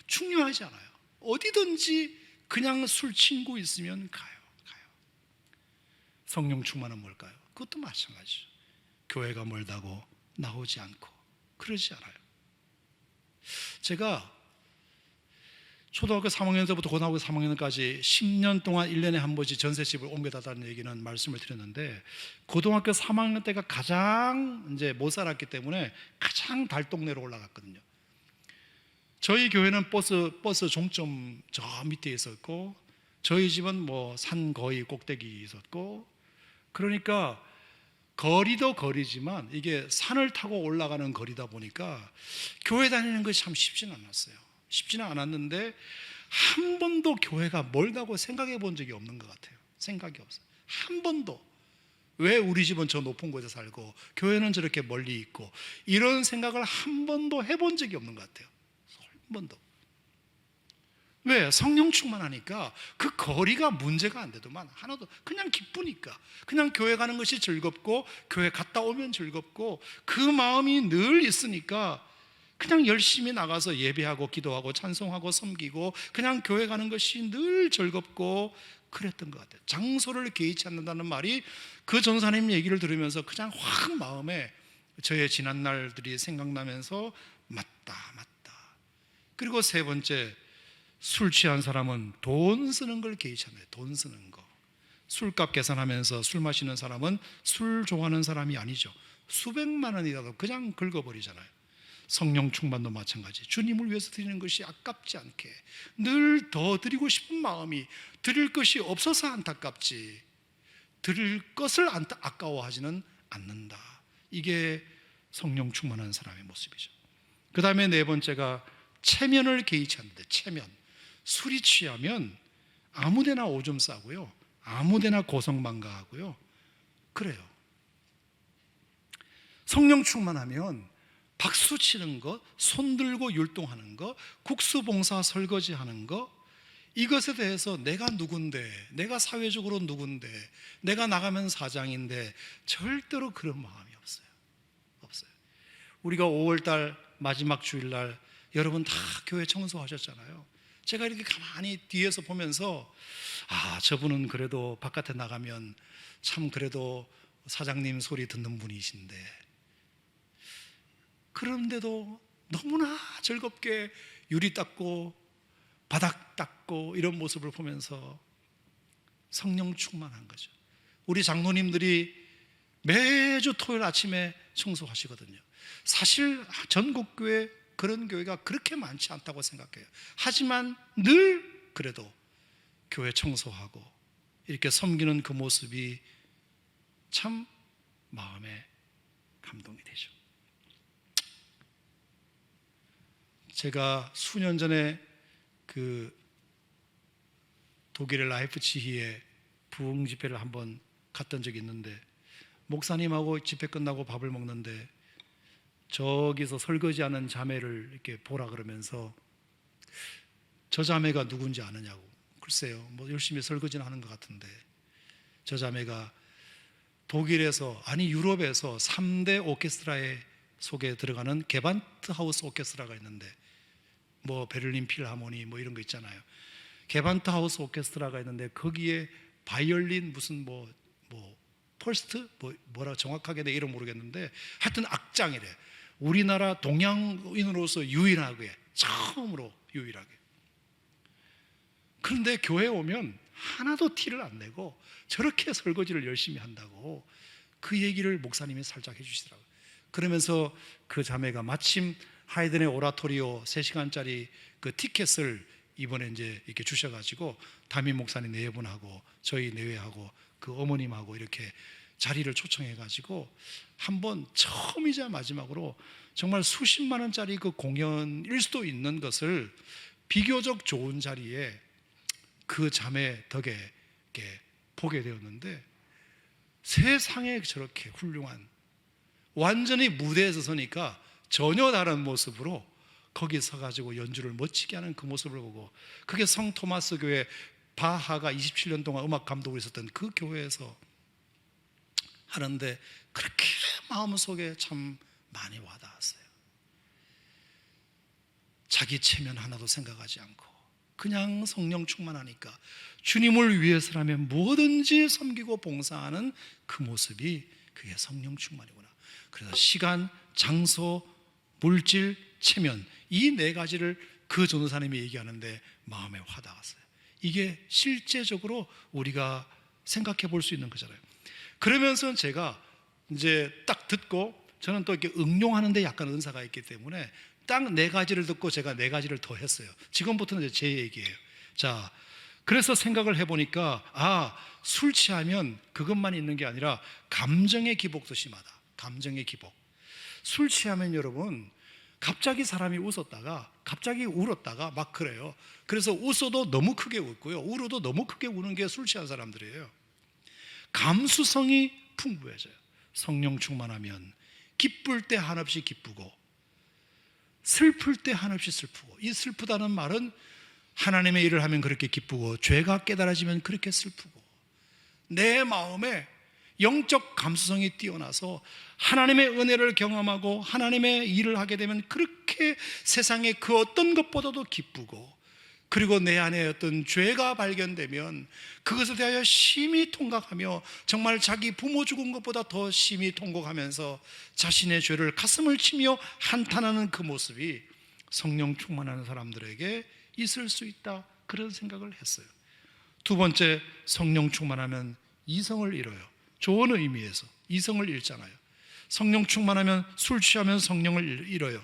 중요하지 않아요. 어디든지 그냥 술 친구 있으면 가요. 성령 충만은 뭘까요? 그것도 마찬가지죠. 교회가 멀다고 나오지 않고 그러지 않아요. 제가 초등학교 3학년부터 고등학교 3학년까지 10년 동안 1년에 한 번씩 전셋집을 옮겨다다는 얘기는 말씀을 드렸는데, 고등학교 3학년 때가 가장 이제 못 살았기 때문에 가장 달동네로 올라갔거든요. 저희 교회는 버스 종점 저 밑에 있었고, 저희 집은 뭐 산 거의 꼭대기 있었고, 그러니까 거리도 거리지만 이게 산을 타고 올라가는 거리다 보니까 교회 다니는 것이 참 쉽지는 않았어요. 쉽지는 않았는데 한 번도 교회가 멀다고 생각해 본 적이 없는 것 같아요. 생각이 없어요. 한 번도. 왜 우리 집은 저 높은 곳에 살고 교회는 저렇게 멀리 있고, 이런 생각을 한 번도 해본 적이 없는 것 같아요. 한 번도. 왜? 성령 충만하니까 그 거리가 문제가 안 되더만 하나도, 그냥 기쁘니까, 그냥 교회 가는 것이 즐겁고 교회 갔다 오면 즐겁고 그 마음이 늘 있으니까 그냥 열심히 나가서 예배하고 기도하고 찬송하고 섬기고 그냥 교회 가는 것이 늘 즐겁고 그랬던 것 같아요. 장소를 개의치 않는다는 말이 그 전사님 얘기를 들으면서 그냥 확 마음에 저의 지난 날들이 생각나면서 맞다. 그리고 세 번째, 술 취한 사람은 돈 쓰는 걸 개의치 않아요. 돈 쓰는 거. 술값 계산하면서 술 마시는 사람은 술 좋아하는 사람이 아니죠. 수백만 원이라도 그냥 긁어버리잖아요. 성령 충만도 마찬가지. 주님을 위해서 드리는 것이 아깝지 않게 늘 더 드리고 싶은 마음이, 드릴 것이 없어서 안타깝지 드릴 것을 아까워하지는 않는다. 이게 성령 충만한 사람의 모습이죠. 그 다음에 네 번째가 체면을 개의치 않는데, 체면. 술이 취하면 아무데나 오줌 싸고요, 아무데나 고성방가하고요, 그래요. 성령 충만하면 박수 치는 것, 손 들고 율동하는 것, 국수봉사 설거지하는 것, 이것에 대해서 내가 누군데, 내가 사회적으로 누군데, 내가 나가면 사장인데, 절대로 그런 마음이 없어요. 우리가 5월달 마지막 주일날 여러분 다 교회 청소하셨잖아요. 제가 이렇게 가만히 뒤에서 보면서, 아, 저분은 그래도 바깥에 나가면 참 그래도 사장님 소리 듣는 분이신데, 그런데도 너무나 즐겁게 유리 닦고 바닥 닦고 이런 모습을 보면서 성령 충만한 거죠. 우리 장로님들이 매주 토요일 아침에 청소하시거든요. 사실 전국교회 그런 교회가 그렇게 많지 않다고 생각해요. 하지만 늘 그래도 교회 청소하고 이렇게 섬기는 그 모습이 참 마음에 감동이 되죠. 제가 수년 전에 그 독일의 라이프치히에 부흥 집회를 한번 갔던 적이 있는데, 목사님하고 집회 끝나고 밥을 먹는데 저기서 설거지하는 자매를 이렇게 보라 그러면서 저 자매가 누군지 아느냐고. 글쎄요, 뭐 열심히 설거지는 하는 것 같은데, 저 자매가 독일에서, 아니 유럽에서 3대 오케스트라의 속에 들어가는 게반트 하우스 오케스트라가 있는데, 뭐 베를린 필하모니 뭐 이런 거 있잖아요. 게반트 하우스 오케스트라가 있는데 거기에 바이올린 무슨 뭐 펄스트 뭐라 정확하게 내 이름 모르겠는데 하여튼 악장이래. 우리나라 동양인으로서 유일하게, 처음으로 유일하게. 그런데 교회에 오면 하나도 티를 안 내고 저렇게 설거지를 열심히 한다고 그 얘기를 목사님이 살짝 해주시더라고요. 그러면서 그 자매가 마침 하이든의 오라토리오 3시간짜리 그 티켓을 이번에 이제 이렇게 주셔가지고 담임 목사님 네 분하고 저희 내외하고 그 어머님하고 이렇게 자리를 초청해가지고 한번 처음이자 마지막으로 정말 수십만 원짜리 그 공연일 수도 있는 것을 비교적 좋은 자리에 그 자매 덕에 이렇게 보게 되었는데, 세상에 저렇게 훌륭한, 완전히 무대에서 서니까 전혀 다른 모습으로 거기 서가지고 연주를 멋지게 하는 그 모습을 보고, 그게 성 토마스 교회 바하가 27년 동안 음악 감독으로 있었던 그 교회에서 하는데 그렇게 마음속에 참 많이 와닿았어요. 자기 체면 하나도 생각하지 않고 그냥 성령 충만하니까 주님을 위해서라면 뭐든지 섬기고 봉사하는 그 모습이, 그게 성령 충만이구나. 그래서 시간, 장소, 물질, 체면, 이 4가지를 그 전도사님이 얘기하는데 마음에 와닿았어요. 이게 실제적으로 우리가 생각해 볼 수 있는 거잖아요. 그러면서 제가 이제 딱 듣고, 저는 또 이렇게 응용하는데 약간 은사가 있기 때문에 딱 4가지를 듣고 제가 4가지를 더 했어요. 지금부터는 이제 제 얘기예요. 자, 그래서 생각을 해보니까, 술 취하면 그것만 있는 게 아니라 감정의 기복도 심하다. 감정의 기복. 술 취하면 여러분, 갑자기 사람이 웃었다가 갑자기 울었다가 막 그래요. 그래서 웃어도 너무 크게 웃고요, 울어도 너무 크게 우는 게 술 취한 사람들이에요. 감수성이 풍부해져요. 성령 충만하면 기쁠 때 한없이 기쁘고 슬플 때 한없이 슬프고, 이 슬프다는 말은 하나님의 일을 하면 그렇게 기쁘고 죄가 깨달아지면 그렇게 슬프고, 내 마음에 영적 감수성이 뛰어나서 하나님의 은혜를 경험하고 하나님의 일을 하게 되면 그렇게 세상의 그 어떤 것보다도 기쁘고, 그리고 내 안에 어떤 죄가 발견되면 그것에 대하여 심히 통각하며 정말 자기 부모 죽은 것보다 더 심히 통곡하면서 자신의 죄를 가슴을 치며 한탄하는 그 모습이 성령 충만하는 사람들에게 있을 수 있다, 그런 생각을 했어요. 두 번째, 성령 충만하면 이성을 잃어요. 좋은 의미에서 이성을 잃잖아요. 성령 충만하면 술 취하면 성령을 잃어요.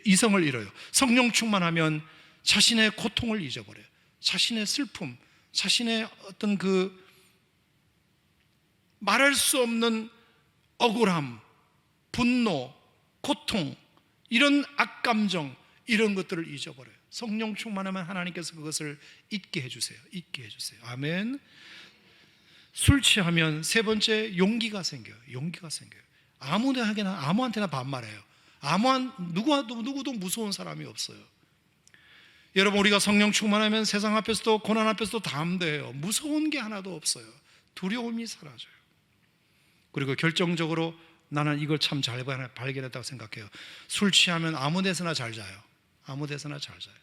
이성을 잃어요. 성령 충만하면 자신의 고통을 잊어버려요. 자신의 슬픔, 자신의 어떤 그 말할 수 없는 억울함, 분노, 고통, 이런 악감정, 이런 것들을 잊어버려요. 성령 충만하면 하나님께서 그것을 잊게 해주세요. 잊게 해주세요. 아멘. 술 취하면 세 번째, 용기가 생겨요. 용기가 생겨요. 아무한테나 반말해요. 누구도 무서운 사람이 없어요. 여러분, 우리가 성령 충만하면 세상 앞에서도 고난 앞에서도 담대해요. 무서운 게 하나도 없어요. 두려움이 사라져요. 그리고 결정적으로 나는 이걸 참 잘 발견했다고 생각해요. 술 취하면 아무 데서나 잘 자요. 아무 데서나 잘 자요.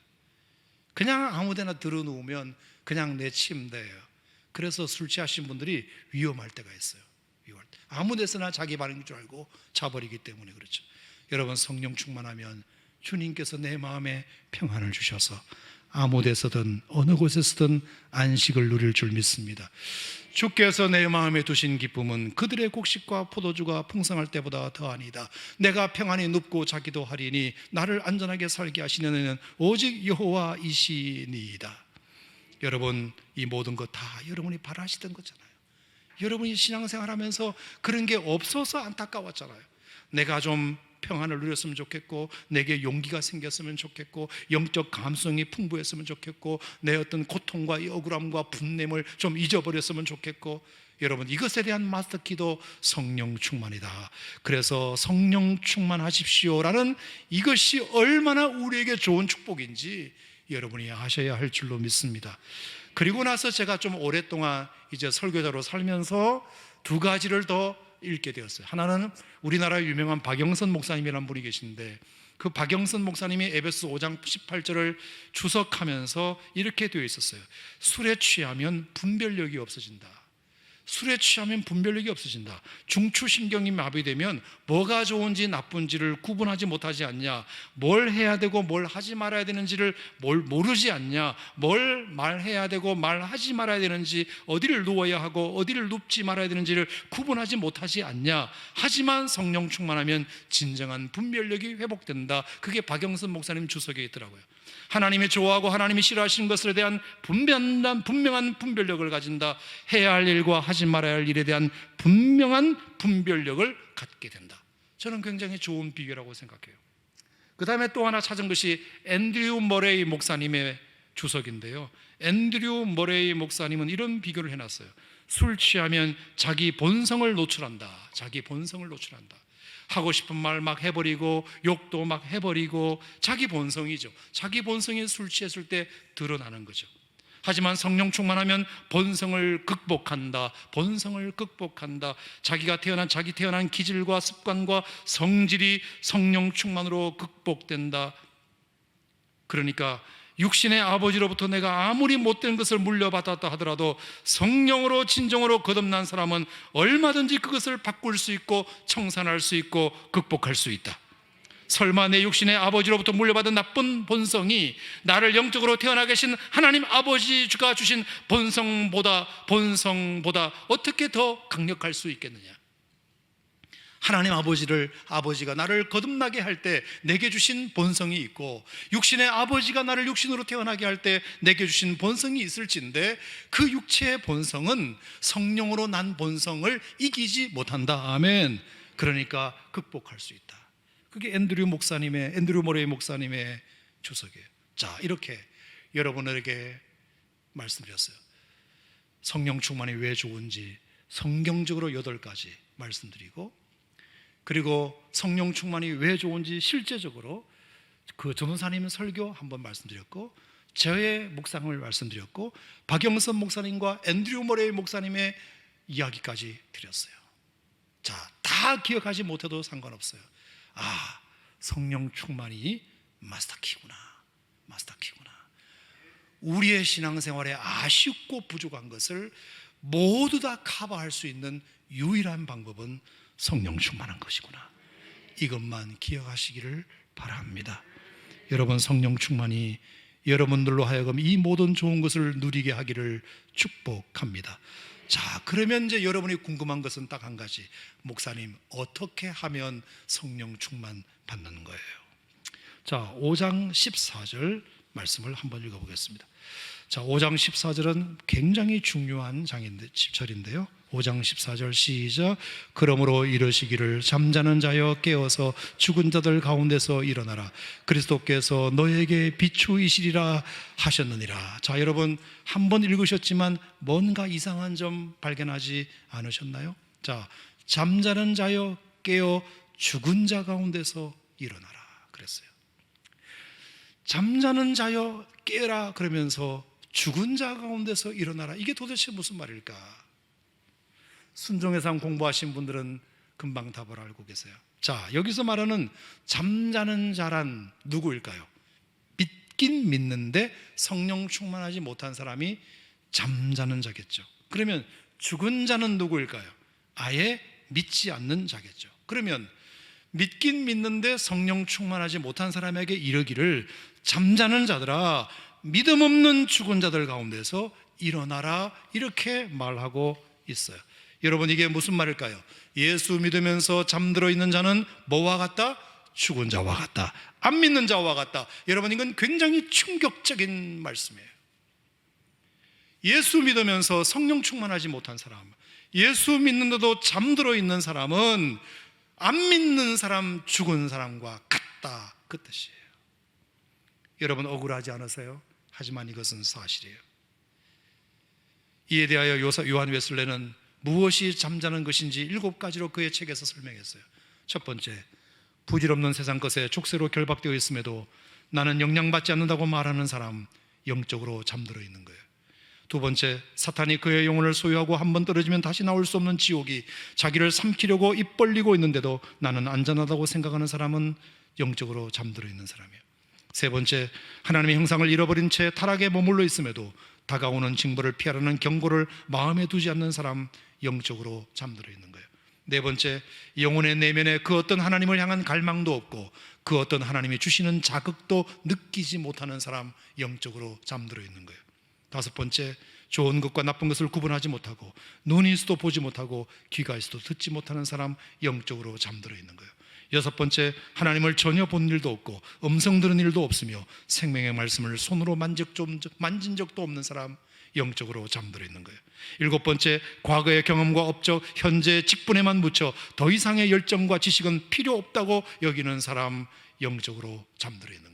그냥 아무 데나 들어누우면 그냥 내 침대예요. 그래서 술 취하신 분들이 위험할 때가 있어요. 아무 데서나 자기 반응인 줄 알고 자버리기 때문에 그렇죠. 여러분, 성령 충만하면 주님께서 내 마음에 평안을 주셔서 아무 데서든 어느 곳에서든 안식을 누릴 줄 믿습니다. 주께서 내 마음에 두신 기쁨은 그들의 곡식과 포도주가 풍성할 때보다 더하니이다. 내가 평안히 눕고 자기도 하리니 나를 안전하게 살게 하시는 이는 오직 여호와이시니이다. 여러분, 이 모든 것 다 여러분이 바라시던 거잖아요. 여러분이 신앙생활하면서 그런 게 없어서 안타까웠잖아요. 내가 좀 평안을 누렸으면 좋겠고, 내게 용기가 생겼으면 좋겠고, 영적 감성이 풍부했으면 좋겠고, 내 어떤 고통과 이 억울함과 분냄을 좀 잊어버렸으면 좋겠고, 여러분, 이것에 대한 마스터키도 성령 충만이다. 그래서 성령 충만하십시오라는 이것이 얼마나 우리에게 좋은 축복인지 여러분이 아셔야 할 줄로 믿습니다. 그리고 나서 제가 좀 오랫동안 이제 설교자로 살면서 두 가지를 더 읽게 되었어요. 하나는 우리나라 유명한 박영선 목사님이라는 분이 계신데, 그 박영선 목사님이 에베소 5장 18절을 주석하면서 이렇게 되어 있었어요. 술에 취하면 분별력이 없어진다. 술에 취하면 분별력이 없어진다. 중추신경이 마비되면 뭐가 좋은지 나쁜지를 구분하지 못하지 않냐, 뭘 해야 되고 뭘 하지 말아야 되는지를 모르지 않냐, 뭘 말해야 되고 말하지 말아야 되는지, 어디를 누워야 하고 어디를 눕지 말아야 되는지를 구분하지 못하지 않냐. 하지만 성령 충만하면 진정한 분별력이 회복된다. 그게 박영선 목사님 주석에 있더라고요. 하나님이 좋아하고 하나님이 싫어하시는 것에 대한 분명한 분별력을 가진다. 해야 할 일과 하지 말아야 할 일에 대한 분명한 분별력을 갖게 된다. 저는 굉장히 좋은 비교라고 생각해요. 그 다음에 또 하나 찾은 것이 앤드류 머레이 목사님의 주석인데요, 앤드류 머레이 목사님은 이런 비교를 해놨어요. 술 취하면 자기 본성을 노출한다. 자기 본성을 노출한다. 하고 싶은 말 막 해버리고 욕도 막 해버리고, 자기 본성이죠. 자기 본성이 술 취했을 때 드러나는 거죠. 하지만 성령 충만하면 본성을 극복한다. 본성을 극복한다. 자기가 자기 태어난 기질과 습관과 성질이 성령 충만으로 극복된다. 그러니까 육신의 아버지로부터 내가 아무리 못된 것을 물려받았다 하더라도 성령으로 진정으로 거듭난 사람은 얼마든지 그것을 바꿀 수 있고 청산할 수 있고 극복할 수 있다. 설마 내 육신의 아버지로부터 물려받은 나쁜 본성이 나를 영적으로 태어나 계신 하나님 아버지가 주신 본성보다 어떻게 더 강력할 수 있겠느냐. 하나님 아버지가 나를 거듭나게 할 때 내게 주신 본성이 있고, 육신의 아버지가 나를 육신으로 태어나게 할 때 내게 주신 본성이 있을진데, 그 육체의 본성은 성령으로 난 본성을 이기지 못한다. 아멘. 그러니까 극복할 수 있다. 그게 앤드류 모레이 목사님의 주석이에요. 자, 이렇게 여러분에게 말씀드렸어요. 성령 충만이 왜 좋은지 성경적으로 8가지 말씀드리고, 그리고 성령 충만이 왜 좋은지 실제적으로 그 전도사님 설교 한번 말씀드렸고, 저의 묵상을 말씀드렸고, 박영선 목사님과 앤드류 머레이 목사님의 이야기까지 드렸어요. 자, 다 기억하지 못해도 상관없어요. 아, 성령 충만이 마스터키구나. 우리의 신앙생활에 아쉽고 부족한 것을 모두 다 커버할 수 있는 유일한 방법은 성령 충만한 것이구나. 이것만 기억하시기를 바랍니다. 여러분, 성령 충만이 여러분들로 하여금 이 모든 좋은 것을 누리게 하기를 축복합니다. 자, 그러면 이제 여러분이 궁금한 것은 딱 한 가지. 목사님, 어떻게 하면 성령 충만 받는 거예요? 자, 5장 14절 말씀을 한번 읽어보겠습니다. 자, 5장 14절은 굉장히 중요한 절인데요. 5장 14절 시작. 그러므로 이르시기를 잠자는 자여 깨어서 죽은 자들 가운데서 일어나라. 그리스도께서 너에게 비추이시리라 하셨느니라. 자, 여러분 한번 읽으셨지만 뭔가 이상한 점 발견하지 않으셨나요? 자, 잠자는 자여 깨어 죽은 자 가운데서 일어나라 그랬어요. 잠자는 자여 깨라 그러면서 죽은 자 가운데서 일어나라. 이게 도대체 무슨 말일까? 순종의 삶 공부하신 분들은 금방 답을 알고 계세요. 자, 여기서 말하는 잠자는 자란 누구일까요? 믿긴 믿는데 성령 충만하지 못한 사람이 잠자는 자겠죠. 그러면 죽은 자는 누구일까요? 아예 믿지 않는 자겠죠. 그러면 믿긴 믿는데 성령 충만하지 못한 사람에게 이르기를 잠자는 자들아 믿음 없는 죽은 자들 가운데서 일어나라 이렇게 말하고 있어요. 여러분, 이게 무슨 말일까요? 예수 믿으면서 잠들어 있는 자는 뭐와 같다? 죽은 자와 같다. 안 믿는 자와 같다. 여러분, 이건 굉장히 충격적인 말씀이에요. 예수 믿으면서 성령 충만하지 못한 사람, 예수 믿는데도 잠들어 있는 사람은 안 믿는 사람, 죽은 사람과 같다, 그 뜻이에요. 여러분, 억울하지 않으세요? 하지만 이것은 사실이에요. 이에 대하여 요한 웨슬레는 무엇이 잠자는 것인지 7가지로 그의 책에서 설명했어요. 첫 번째, 부질없는 세상 것에 족쇄로 결박되어 있음에도 나는 영향받지 않는다고 말하는 사람, 영적으로 잠들어 있는 거예요. 두 번째, 사탄이 그의 영혼을 소유하고 한번 떨어지면 다시 나올 수 없는 지옥이 자기를 삼키려고 입 벌리고 있는데도 나는 안전하다고 생각하는 사람은 영적으로 잠들어 있는 사람이에요. 세 번째, 하나님의 형상을 잃어버린 채 타락에 머물러 있음에도 다가오는 징벌을 피하라는 경고를 마음에 두지 않는 사람, 영적으로 잠들어 있는 거예요. 네 번째, 영혼의 내면에 그 어떤 하나님을 향한 갈망도 없고 그 어떤 하나님이 주시는 자극도 느끼지 못하는 사람, 영적으로 잠들어 있는 거예요. 다섯 번째, 좋은 것과 나쁜 것을 구분하지 못하고 눈이 있어도 보지 못하고 귀가 있어도 듣지 못하는 사람, 영적으로 잠들어 있는 거예요. 여섯 번째, 하나님을 전혀 본 일도 없고 음성 들은 일도 없으며 생명의 말씀을 손으로 만진 적도 없는 사람, 영적으로 잠들어 있는 거예요. 일곱 번째, 과거의 경험과 업적, 현재의 직분에만 묻혀 더 이상의 열정과 지식은 필요 없다고 여기는 사람, 영적으로 잠들어 있는 거예요.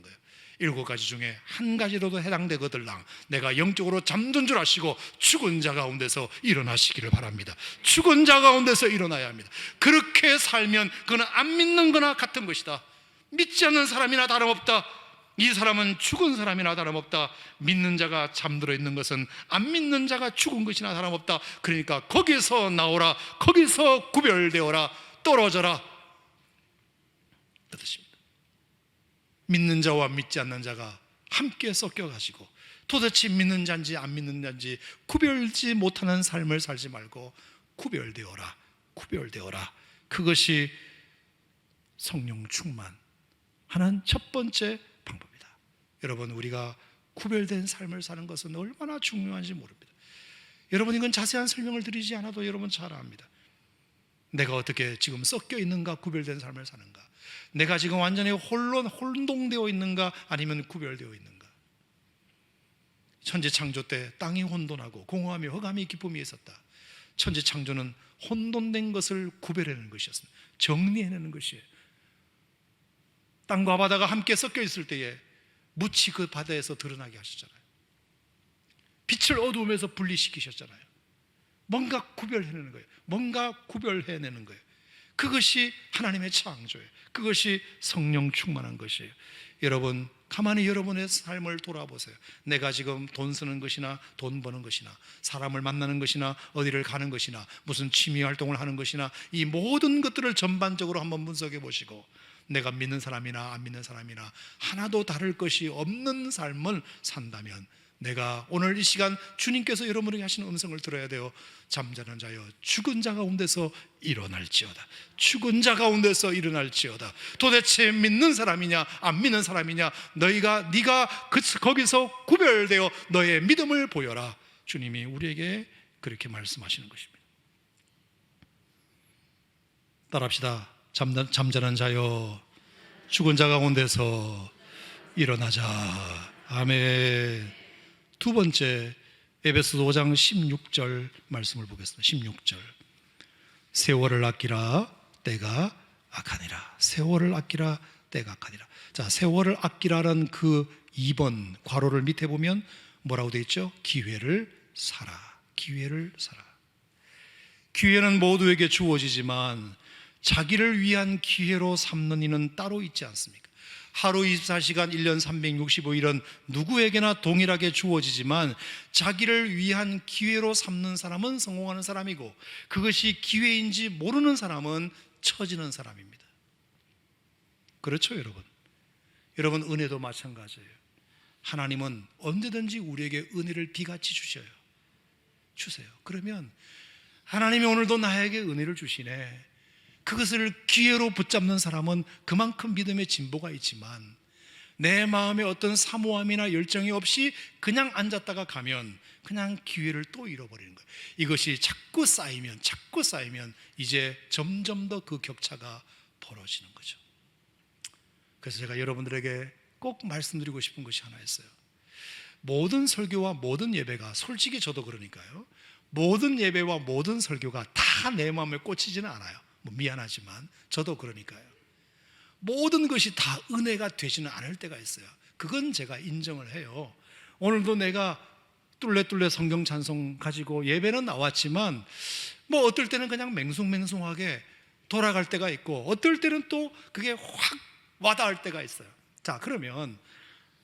7가지 중에 한 가지로도 해당되거들랑 내가 영적으로 잠든 줄 아시고 죽은 자 가운데서 일어나시기를 바랍니다. 죽은 자 가운데서 일어나야 합니다. 그렇게 살면 그는 안 믿는 거나 같은 것이다. 믿지 않는 사람이나 다름없다. 이 사람은 죽은 사람이나 다름없다. 믿는 자가 잠들어 있는 것은 안 믿는 자가 죽은 것이나 다름없다. 그러니까 거기서 나오라, 거기서 구별되어라, 떨어져라, 그 뜻입니다. 믿는 자와 믿지 않는 자가 함께 섞여가지고 도대체 믿는 자인지 안 믿는 자인지 구별지 못하는 삶을 살지 말고 구별되어라, 구별되어라. 그것이 성령 충만하는 첫 번째 방법이다. 여러분, 우리가 구별된 삶을 사는 것은 얼마나 중요한지 모릅니다. 여러분, 이건 자세한 설명을 드리지 않아도 여러분 잘 압니다. 내가 어떻게 지금 섞여 있는가, 구별된 삶을 사는가, 내가 지금 완전히 혼동되어 있는가, 아니면 구별되어 있는가. 천지 창조 때 땅이 혼돈하고 공허하며 흑암이 기쁨이 있었다. 천지 창조는 혼돈된 것을 구별해내는 것이었습니다. 정리해내는 것이에요. 땅과 바다가 함께 섞여 있을 때에 묻히 그 바다에서 드러나게 하셨잖아요. 빛을 어두움에서 분리시키셨잖아요. 뭔가 구별해내는 거예요. 뭔가 구별해내는 거예요. 그것이 하나님의 창조예요. 그것이 성령 충만한 것이에요. 여러분, 가만히 여러분의 삶을 돌아보세요. 내가 지금 돈 쓰는 것이나 돈 버는 것이나 사람을 만나는 것이나 어디를 가는 것이나 무슨 취미 활동을 하는 것이나 이 모든 것들을 전반적으로 한번 분석해 보시고 내가 믿는 사람이나 안 믿는 사람이나 하나도 다를 것이 없는 삶을 산다면 내가 오늘 이 시간 주님께서 여러분에게 하시는 음성을 들어야 돼요. 잠자는 자여, 죽은 자 가운데서 일어날지어다. 죽은 자 가운데서 일어날지어다. 도대체 믿는 사람이냐 안 믿는 사람이냐, 네가 거기서 구별되어 너의 믿음을 보여라. 주님이 우리에게 그렇게 말씀하시는 것입니다. 따라합시다. 잠자는 자여, 죽은 자 가운데서 일어나자. 아멘. 두 번째, 에베소서 5장 16절 말씀을 보겠습니다. 16절. 세월을 아끼라, 때가 악하니라. 세월을 아끼라, 때가 악하니라. 자, 세월을 아끼라는 그 2번 괄호를 밑에 보면 뭐라고 되어 있죠? 기회를 사라. 기회를 사라. 기회는 모두에게 주어지지만 자기를 위한 기회로 삼는 이는 따로 있지 않습니까? 하루 24시간 1년 365일은 누구에게나 동일하게 주어지지만 자기를 위한 기회로 삼는 사람은 성공하는 사람이고 그것이 기회인지 모르는 사람은 처지는 사람입니다. 그렇죠, 여러분? 여러분, 은혜도 마찬가지예요. 하나님은 언제든지 우리에게 은혜를 비같이 주세요. 그러면 하나님이 오늘도 나에게 은혜를 주시네, 그것을 기회로 붙잡는 사람은 그만큼 믿음의 진보가 있지만 내 마음에 어떤 사모함이나 열정이 없이 그냥 앉았다가 가면 그냥 기회를 또 잃어버리는 거예요. 이것이 자꾸 쌓이면 이제 점점 더 그 격차가 벌어지는 거죠. 그래서 제가 여러분들에게 꼭 말씀드리고 싶은 것이 하나 있어요. 모든 설교와 모든 예배가, 솔직히 저도 그러니까요, 모든 예배와 모든 설교가 다 내 마음에 꽂히지는 않아요. 미안하지만 저도 그러니까요. 모든 것이 다 은혜가 되지는 않을 때가 있어요. 그건 제가 인정을 해요. 오늘도 내가 뚫레뚫레 성경 찬송 가지고 예배는 나왔지만 어떨 때는 그냥 맹숭맹숭하게 돌아갈 때가 있고, 어떨 때는 또 그게 확 와닿을 때가 있어요. 자, 그러면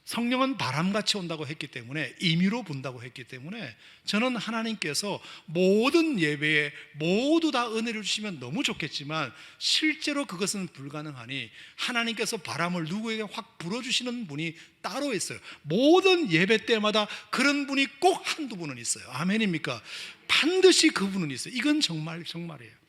성령은 바람같이 온다고 했기 때문에, 임의로 분다고 했기 때문에, 저는 하나님께서 모든 예배에 모두 다 은혜를 주시면 너무 좋겠지만 실제로 그것은 불가능하니 하나님께서 바람을 누구에게 확 불어주시는 분이 따로 있어요. 모든 예배 때마다 그런 분이 꼭 한두 분은 있어요. 아멘입니까? 반드시 그분은 있어요. 이건 정말이에요.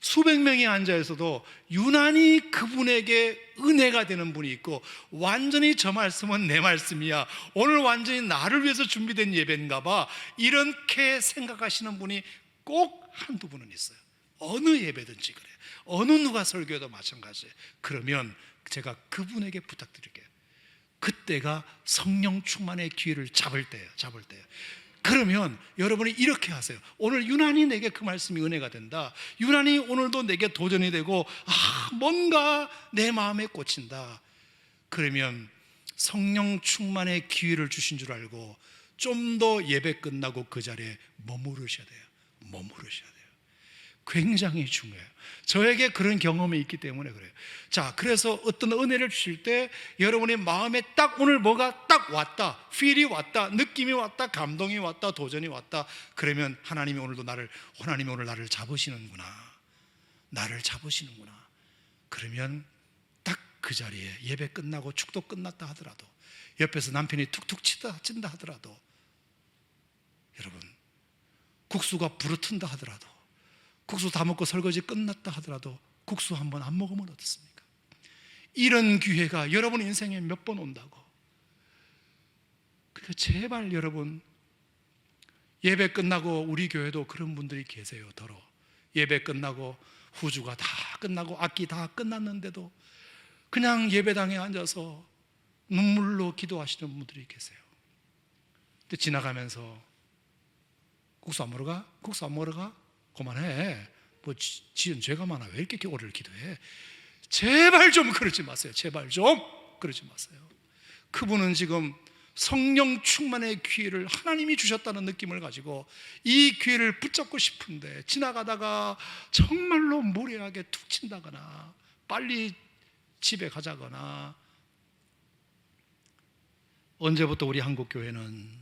수백 명이 앉아 있어도 유난히 그분에게 은혜가 되는 분이 있고, 완전히 저 말씀은 내 말씀이야, 오늘 완전히 나를 위해서 준비된 예배인가 봐, 이렇게 생각하시는 분이 꼭 한두 분은 있어요. 어느 예배든지 그래요. 어느 누가 설교해도 마찬가지예요. 그러면 제가 그분에게 부탁드릴게요. 그때가 성령 충만의 기회를 잡을 때예요. 그러면 여러분이 이렇게 하세요. 오늘 유난히 내게 그 말씀이 은혜가 된다, 유난히 오늘도 내게 도전이 되고, 뭔가 내 마음에 꽂힌다. 그러면 성령 충만의 기회를 주신 줄 알고 좀 더 예배 끝나고 그 자리에 머무르셔야 돼요. 굉장히 중요해요. 저에게 그런 경험이 있기 때문에 그래요. 자, 그래서 어떤 은혜를 주실 때 여러분의 마음에 딱 오늘 뭐가 딱 왔다, 필이 왔다, 느낌이 왔다, 감동이 왔다, 도전이 왔다. 그러면 하나님이 오늘 나를 잡으시는구나. 그러면 딱 그 자리에 예배 끝나고 축도 끝났다 하더라도, 옆에서 남편이 툭툭 친다 하더라도, 여러분 국수가 부르튼다 하더라도, 국수 다 먹고 설거지 끝났다 하더라도 국수 한 번 안 먹으면 어떻습니까? 이런 기회가 여러분 인생에 몇 번 온다고. 그러니까 제발 여러분, 예배 끝나고, 우리 교회도 그런 분들이 계세요. 더러 예배 끝나고 후주가 다 끝나고 악기 다 끝났는데도 그냥 예배당에 앉아서 눈물로 기도하시는 분들이 계세요. 근데 지나가면서 국수 안 먹으러 가? 그만해. 지은 죄가 많아. 왜 이렇게 오래를 기도해? 제발 좀 그러지 마세요. 그분은 지금 성령 충만의 기회를 하나님이 주셨다는 느낌을 가지고 이 기회를 붙잡고 싶은데, 지나가다가 정말로 무례하게 툭 친다거나 빨리 집에 가자거나. 언제부터 우리 한국교회는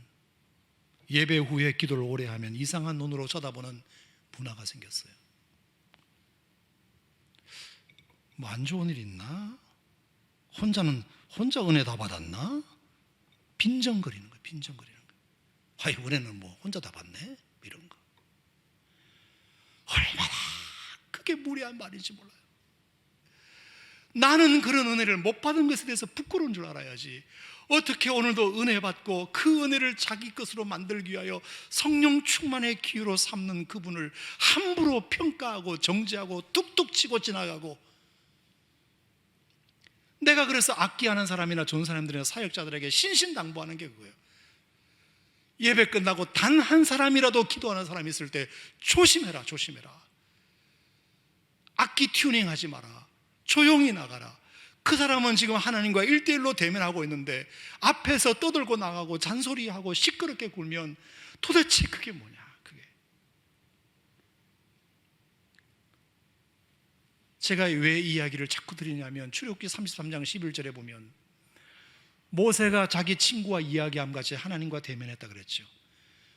예배 후에 기도를 오래 하면 이상한 눈으로 쳐다보는 문화가 생겼어요. 안 좋은 일 있나? 혼자 은혜 다 받았나? 빈정거리는 거예요. 아이, 은혜는 혼자 다 받네? 이런 거. 얼마나 그게 무례한 말인지 몰라요. 나는 그런 은혜를 못 받은 것에 대해서 부끄러운 줄 알아야지. 어떻게 오늘도 은혜 받고 그 은혜를 자기 것으로 만들기 위하여 성령 충만의 기회로 삼는 그분을 함부로 평가하고 정죄하고 뚝뚝 치고 지나가고. 내가 그래서 악기하는 사람이나 좋은 사람들이나 사역자들에게 신신당부하는 게 그거예요. 예배 끝나고 단 한 사람이라도 기도하는 사람이 있을 때 조심해라. 악기 튜닝하지 마라. 조용히 나가라. 그 사람은 지금 하나님과 1대1로 대면하고 있는데 앞에서 떠들고 나가고 잔소리하고 시끄럽게 굴면 도대체 그게 뭐냐? 제가 왜 이 이야기를 자꾸 드리냐면, 출애굽기 33장 11절에 보면 모세가 자기 친구와 이야기함 같이 하나님과 대면했다 그랬죠.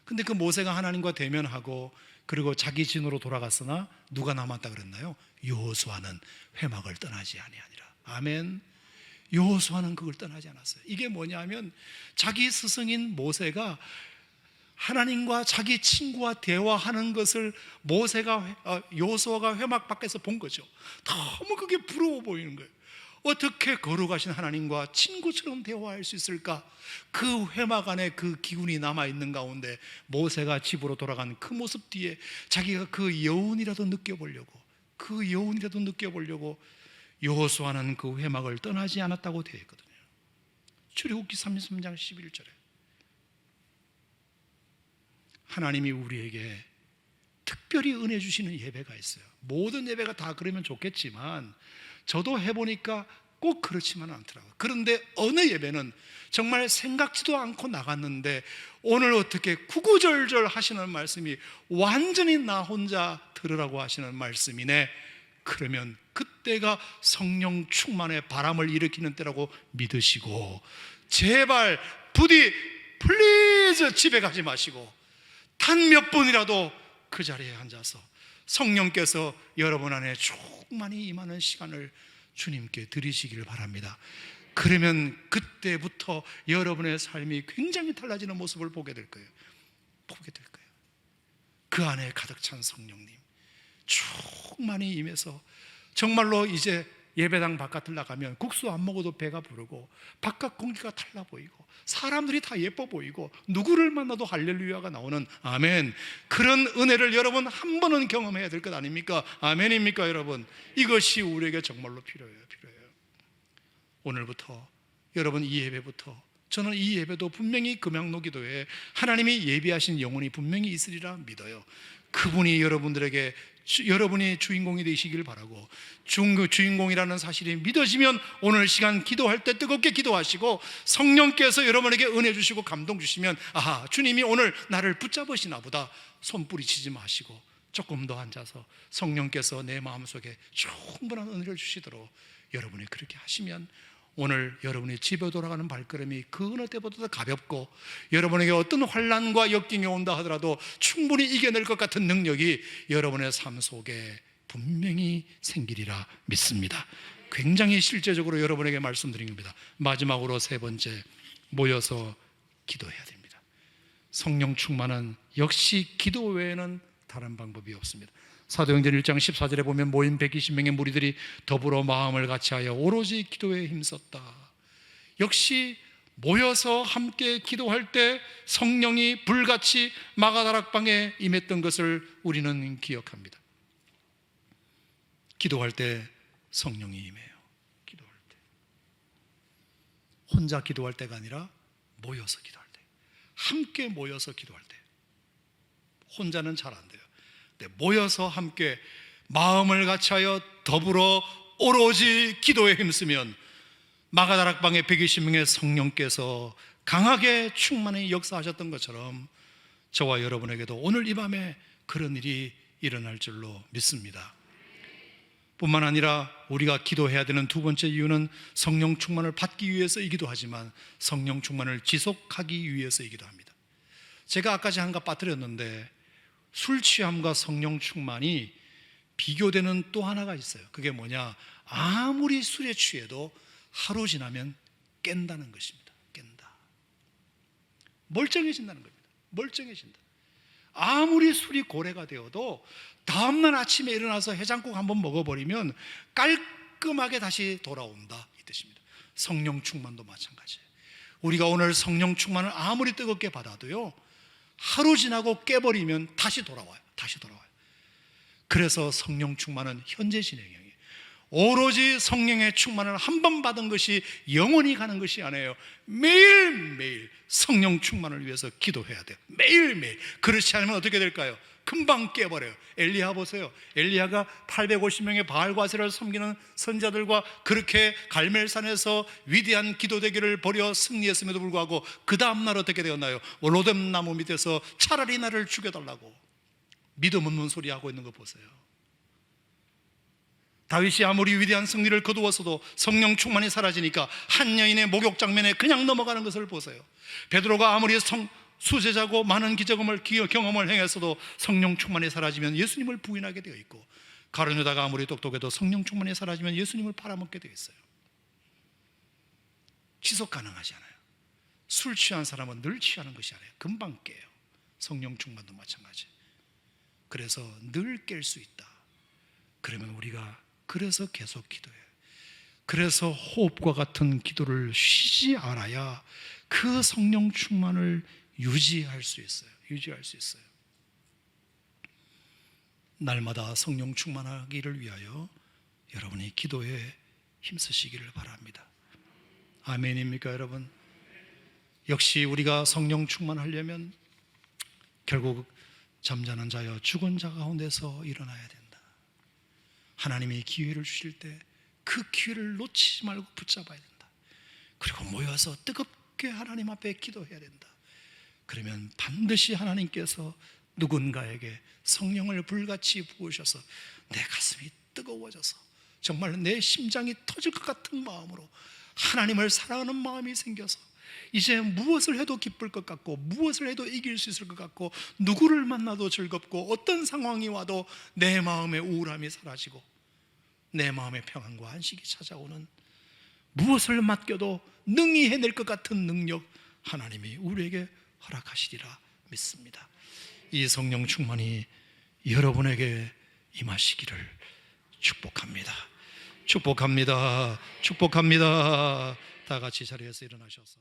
근데 그 모세가 하나님과 대면하고 그리고 자기 진으로 돌아갔으나 누가 남았다 그랬나요? 여호수아는 회막을 떠나지 아니하니라. 아멘. 여호수아는 그걸 떠나지 않았어요. 이게 뭐냐면 자기 스승인 모세가 하나님과 자기 친구와 대화하는 것을 여호수아가 회막 밖에서 본 거죠. 너무 그게 부러워 보이는 거예요. 어떻게 거룩하신 하나님과 친구처럼 대화할 수 있을까? 그 회막 안에 그 기운이 남아있는 가운데 모세가 집으로 돌아간 그 모습 뒤에 자기가 그 여운이라도 느껴보려고 여호수아는 그 회막을 떠나지 않았다고 되어 있거든요. 출애굽기 33장 11절에 하나님이 우리에게 특별히 은혜 주시는 예배가 있어요. 모든 예배가 다 그러면 좋겠지만 저도 해보니까 꼭 그렇지만은 않더라고요. 그런데 어느 예배는 정말 생각지도 않고 나갔는데 오늘 어떻게 구구절절 하시는 말씀이 완전히 나 혼자 들으라고 하시는 말씀이네. 그러면 그때가 성령 충만의 바람을 일으키는 때라고 믿으시고, 제발 부디 플리즈 집에 가지 마시고 단 몇 분이라도 그 자리에 앉아서 성령께서 여러분 안에 충만히 임하는 시간을 주님께 드리시기를 바랍니다. 그러면 그때부터 여러분의 삶이 굉장히 달라지는 모습을 보게 될 거예요. 그 안에 가득 찬 성령님 충만히 임해서 정말로 이제 예배당 바깥을 나가면 국수 안 먹어도 배가 부르고 바깥 공기가 달라 보이고 사람들이 다 예뻐 보이고 누구를 만나도 할렐루야가 나오는, 아멘, 그런 은혜를 여러분 한 번은 경험해야 될 것 아닙니까? 아멘입니까 여러분? 이것이 우리에게 정말로 필요해요. 오늘부터 여러분 이 예배부터 저는 이 예배도 분명히 금양로기도에 하나님이 예비하신 영혼이 분명히 있으리라 믿어요. 그분이 여러분들에게 여러분이 주인공이 되시길 바라고, 주인공이라는 사실이 믿어지면 오늘 시간 기도할 때 뜨겁게 기도하시고 성령께서 여러분에게 은혜 주시고 감동 주시면, 아하, 주님이 오늘 나를 붙잡으시나 보다, 손 뿌리치지 마시고 조금 더 앉아서 성령께서 내 마음속에 충분한 은혜를 주시도록 여러분이 그렇게 하시면 오늘 여러분이 집에 돌아가는 발걸음이 그 어느 때보다 더 가볍고 여러분에게 어떤 환난과 역경이 온다 하더라도 충분히 이겨낼 것 같은 능력이 여러분의 삶 속에 분명히 생기리라 믿습니다. 굉장히 실제적으로 여러분에게 말씀드린 겁니다. 마지막으로 세 번째, 모여서 기도해야 됩니다. 성령 충만은 역시 기도 외에는 다른 방법이 없습니다. 사도행전 1장 14절에 보면 모인 120명의 무리들이 더불어 마음을 같이하여 오로지 기도에 힘썼다. 역시 모여서 함께 기도할 때 성령이 불같이 마가다락방에 임했던 것을 우리는 기억합니다. 기도할 때 성령이 임해요. 기도할 때 혼자 기도할 때가 아니라 모여서 기도할 때, 함께 모여서 기도할 때. 혼자는 잘 안 돼요. 모여서 함께 마음을 같이하여 더불어 오로지 기도에 힘쓰면 마가다락방의 120명의 성령께서 강하게 충만히 역사하셨던 것처럼 저와 여러분에게도 오늘 이 밤에 그런 일이 일어날 줄로 믿습니다. 뿐만 아니라 우리가 기도해야 되는 두 번째 이유는 성령 충만을 받기 위해서이기도 하지만 성령 충만을 지속하기 위해서이기도 합니다. 제가 아까 잠깐 빠뜨렸는데 술 취함과 성령 충만이 비교되는 또 하나가 있어요. 그게 뭐냐? 아무리 술에 취해도 하루 지나면 깬다는 것입니다. 깬다. 멀쩡해진다는 겁니다. 멀쩡해진다. 아무리 술이 고래가 되어도 다음날 아침에 일어나서 해장국 한번 먹어버리면 깔끔하게 다시 돌아온다, 이 뜻입니다. 성령 충만도 마찬가지예요. 우리가 오늘 성령 충만을 아무리 뜨겁게 받아도요, 하루 지나고 깨버리면 다시 돌아와요. 그래서 성령 충만은 현재 진행형이에요. 오로지 성령의 충만을 한 번 받은 것이 영원히 가는 것이 아니에요. 매일매일 성령 충만을 위해서 기도해야 돼요. 매일매일. 그렇지 않으면 어떻게 될까요? 금방 깨버려요. 엘리야 보세요. 엘리야가 850명의 바알과세를 섬기는 선자들과 그렇게 갈멜산에서 위대한 기도 대결을 벌여 승리했음에도 불구하고 그 다음날 어떻게 되었나요? 로뎀나무 밑에서 차라리 나를 죽여달라고 믿음 없는 소리 하고 있는 거 보세요. 다윗이 아무리 위대한 승리를 거두었어도 성령 충만이 사라지니까 한 여인의 목욕 장면에 그냥 넘어가는 것을 보세요. 베드로가 아무리 수제자고 많은 경험을 행했어도 성령 충만이 사라지면 예수님을 부인하게 되어 있고, 가룟 유다가 아무리 똑똑해도 성령 충만이 사라지면 예수님을 팔아먹게 되어 있어요. 지속 가능하지 않아요. 술 취한 사람은 늘 취하는 것이 아니에요. 금방 깨요. 성령 충만도 마찬가지. 그래서 늘 깰 수 있다. 그러면 우리가 그래서 계속 기도해요. 그래서 호흡과 같은 기도를 쉬지 않아야 그 성령 충만을 유지할 수 있어요. 날마다 성령 충만하기를 위하여 여러분이 기도에 힘쓰시기를 바랍니다. 아멘입니까, 여러분? 역시 우리가 성령 충만하려면 결국 잠자는 자여 죽은 자 가운데서 일어나야 된다. 하나님이 기회를 주실 때 그 기회를 놓치지 말고 붙잡아야 된다. 그리고 모여서 뜨겁게 하나님 앞에 기도해야 된다. 그러면 반드시 하나님께서 누군가에게 성령을 불같이 부으셔서 내 가슴이 뜨거워져서 정말 내 심장이 터질 것 같은 마음으로 하나님을 사랑하는 마음이 생겨서 이제 무엇을 해도 기쁠 것 같고 무엇을 해도 이길 수 있을 것 같고 누구를 만나도 즐겁고 어떤 상황이 와도 내 마음의 우울함이 사라지고 내 마음의 평안과 안식이 찾아오는, 무엇을 맡겨도 능히 해낼 것 같은 능력 하나님이 우리에게 허락하시리라 믿습니다. 이 성령 충만이 여러분에게 임하시기를 축복합니다. 축복합니다. 다 같이 자리에서 일어나셔서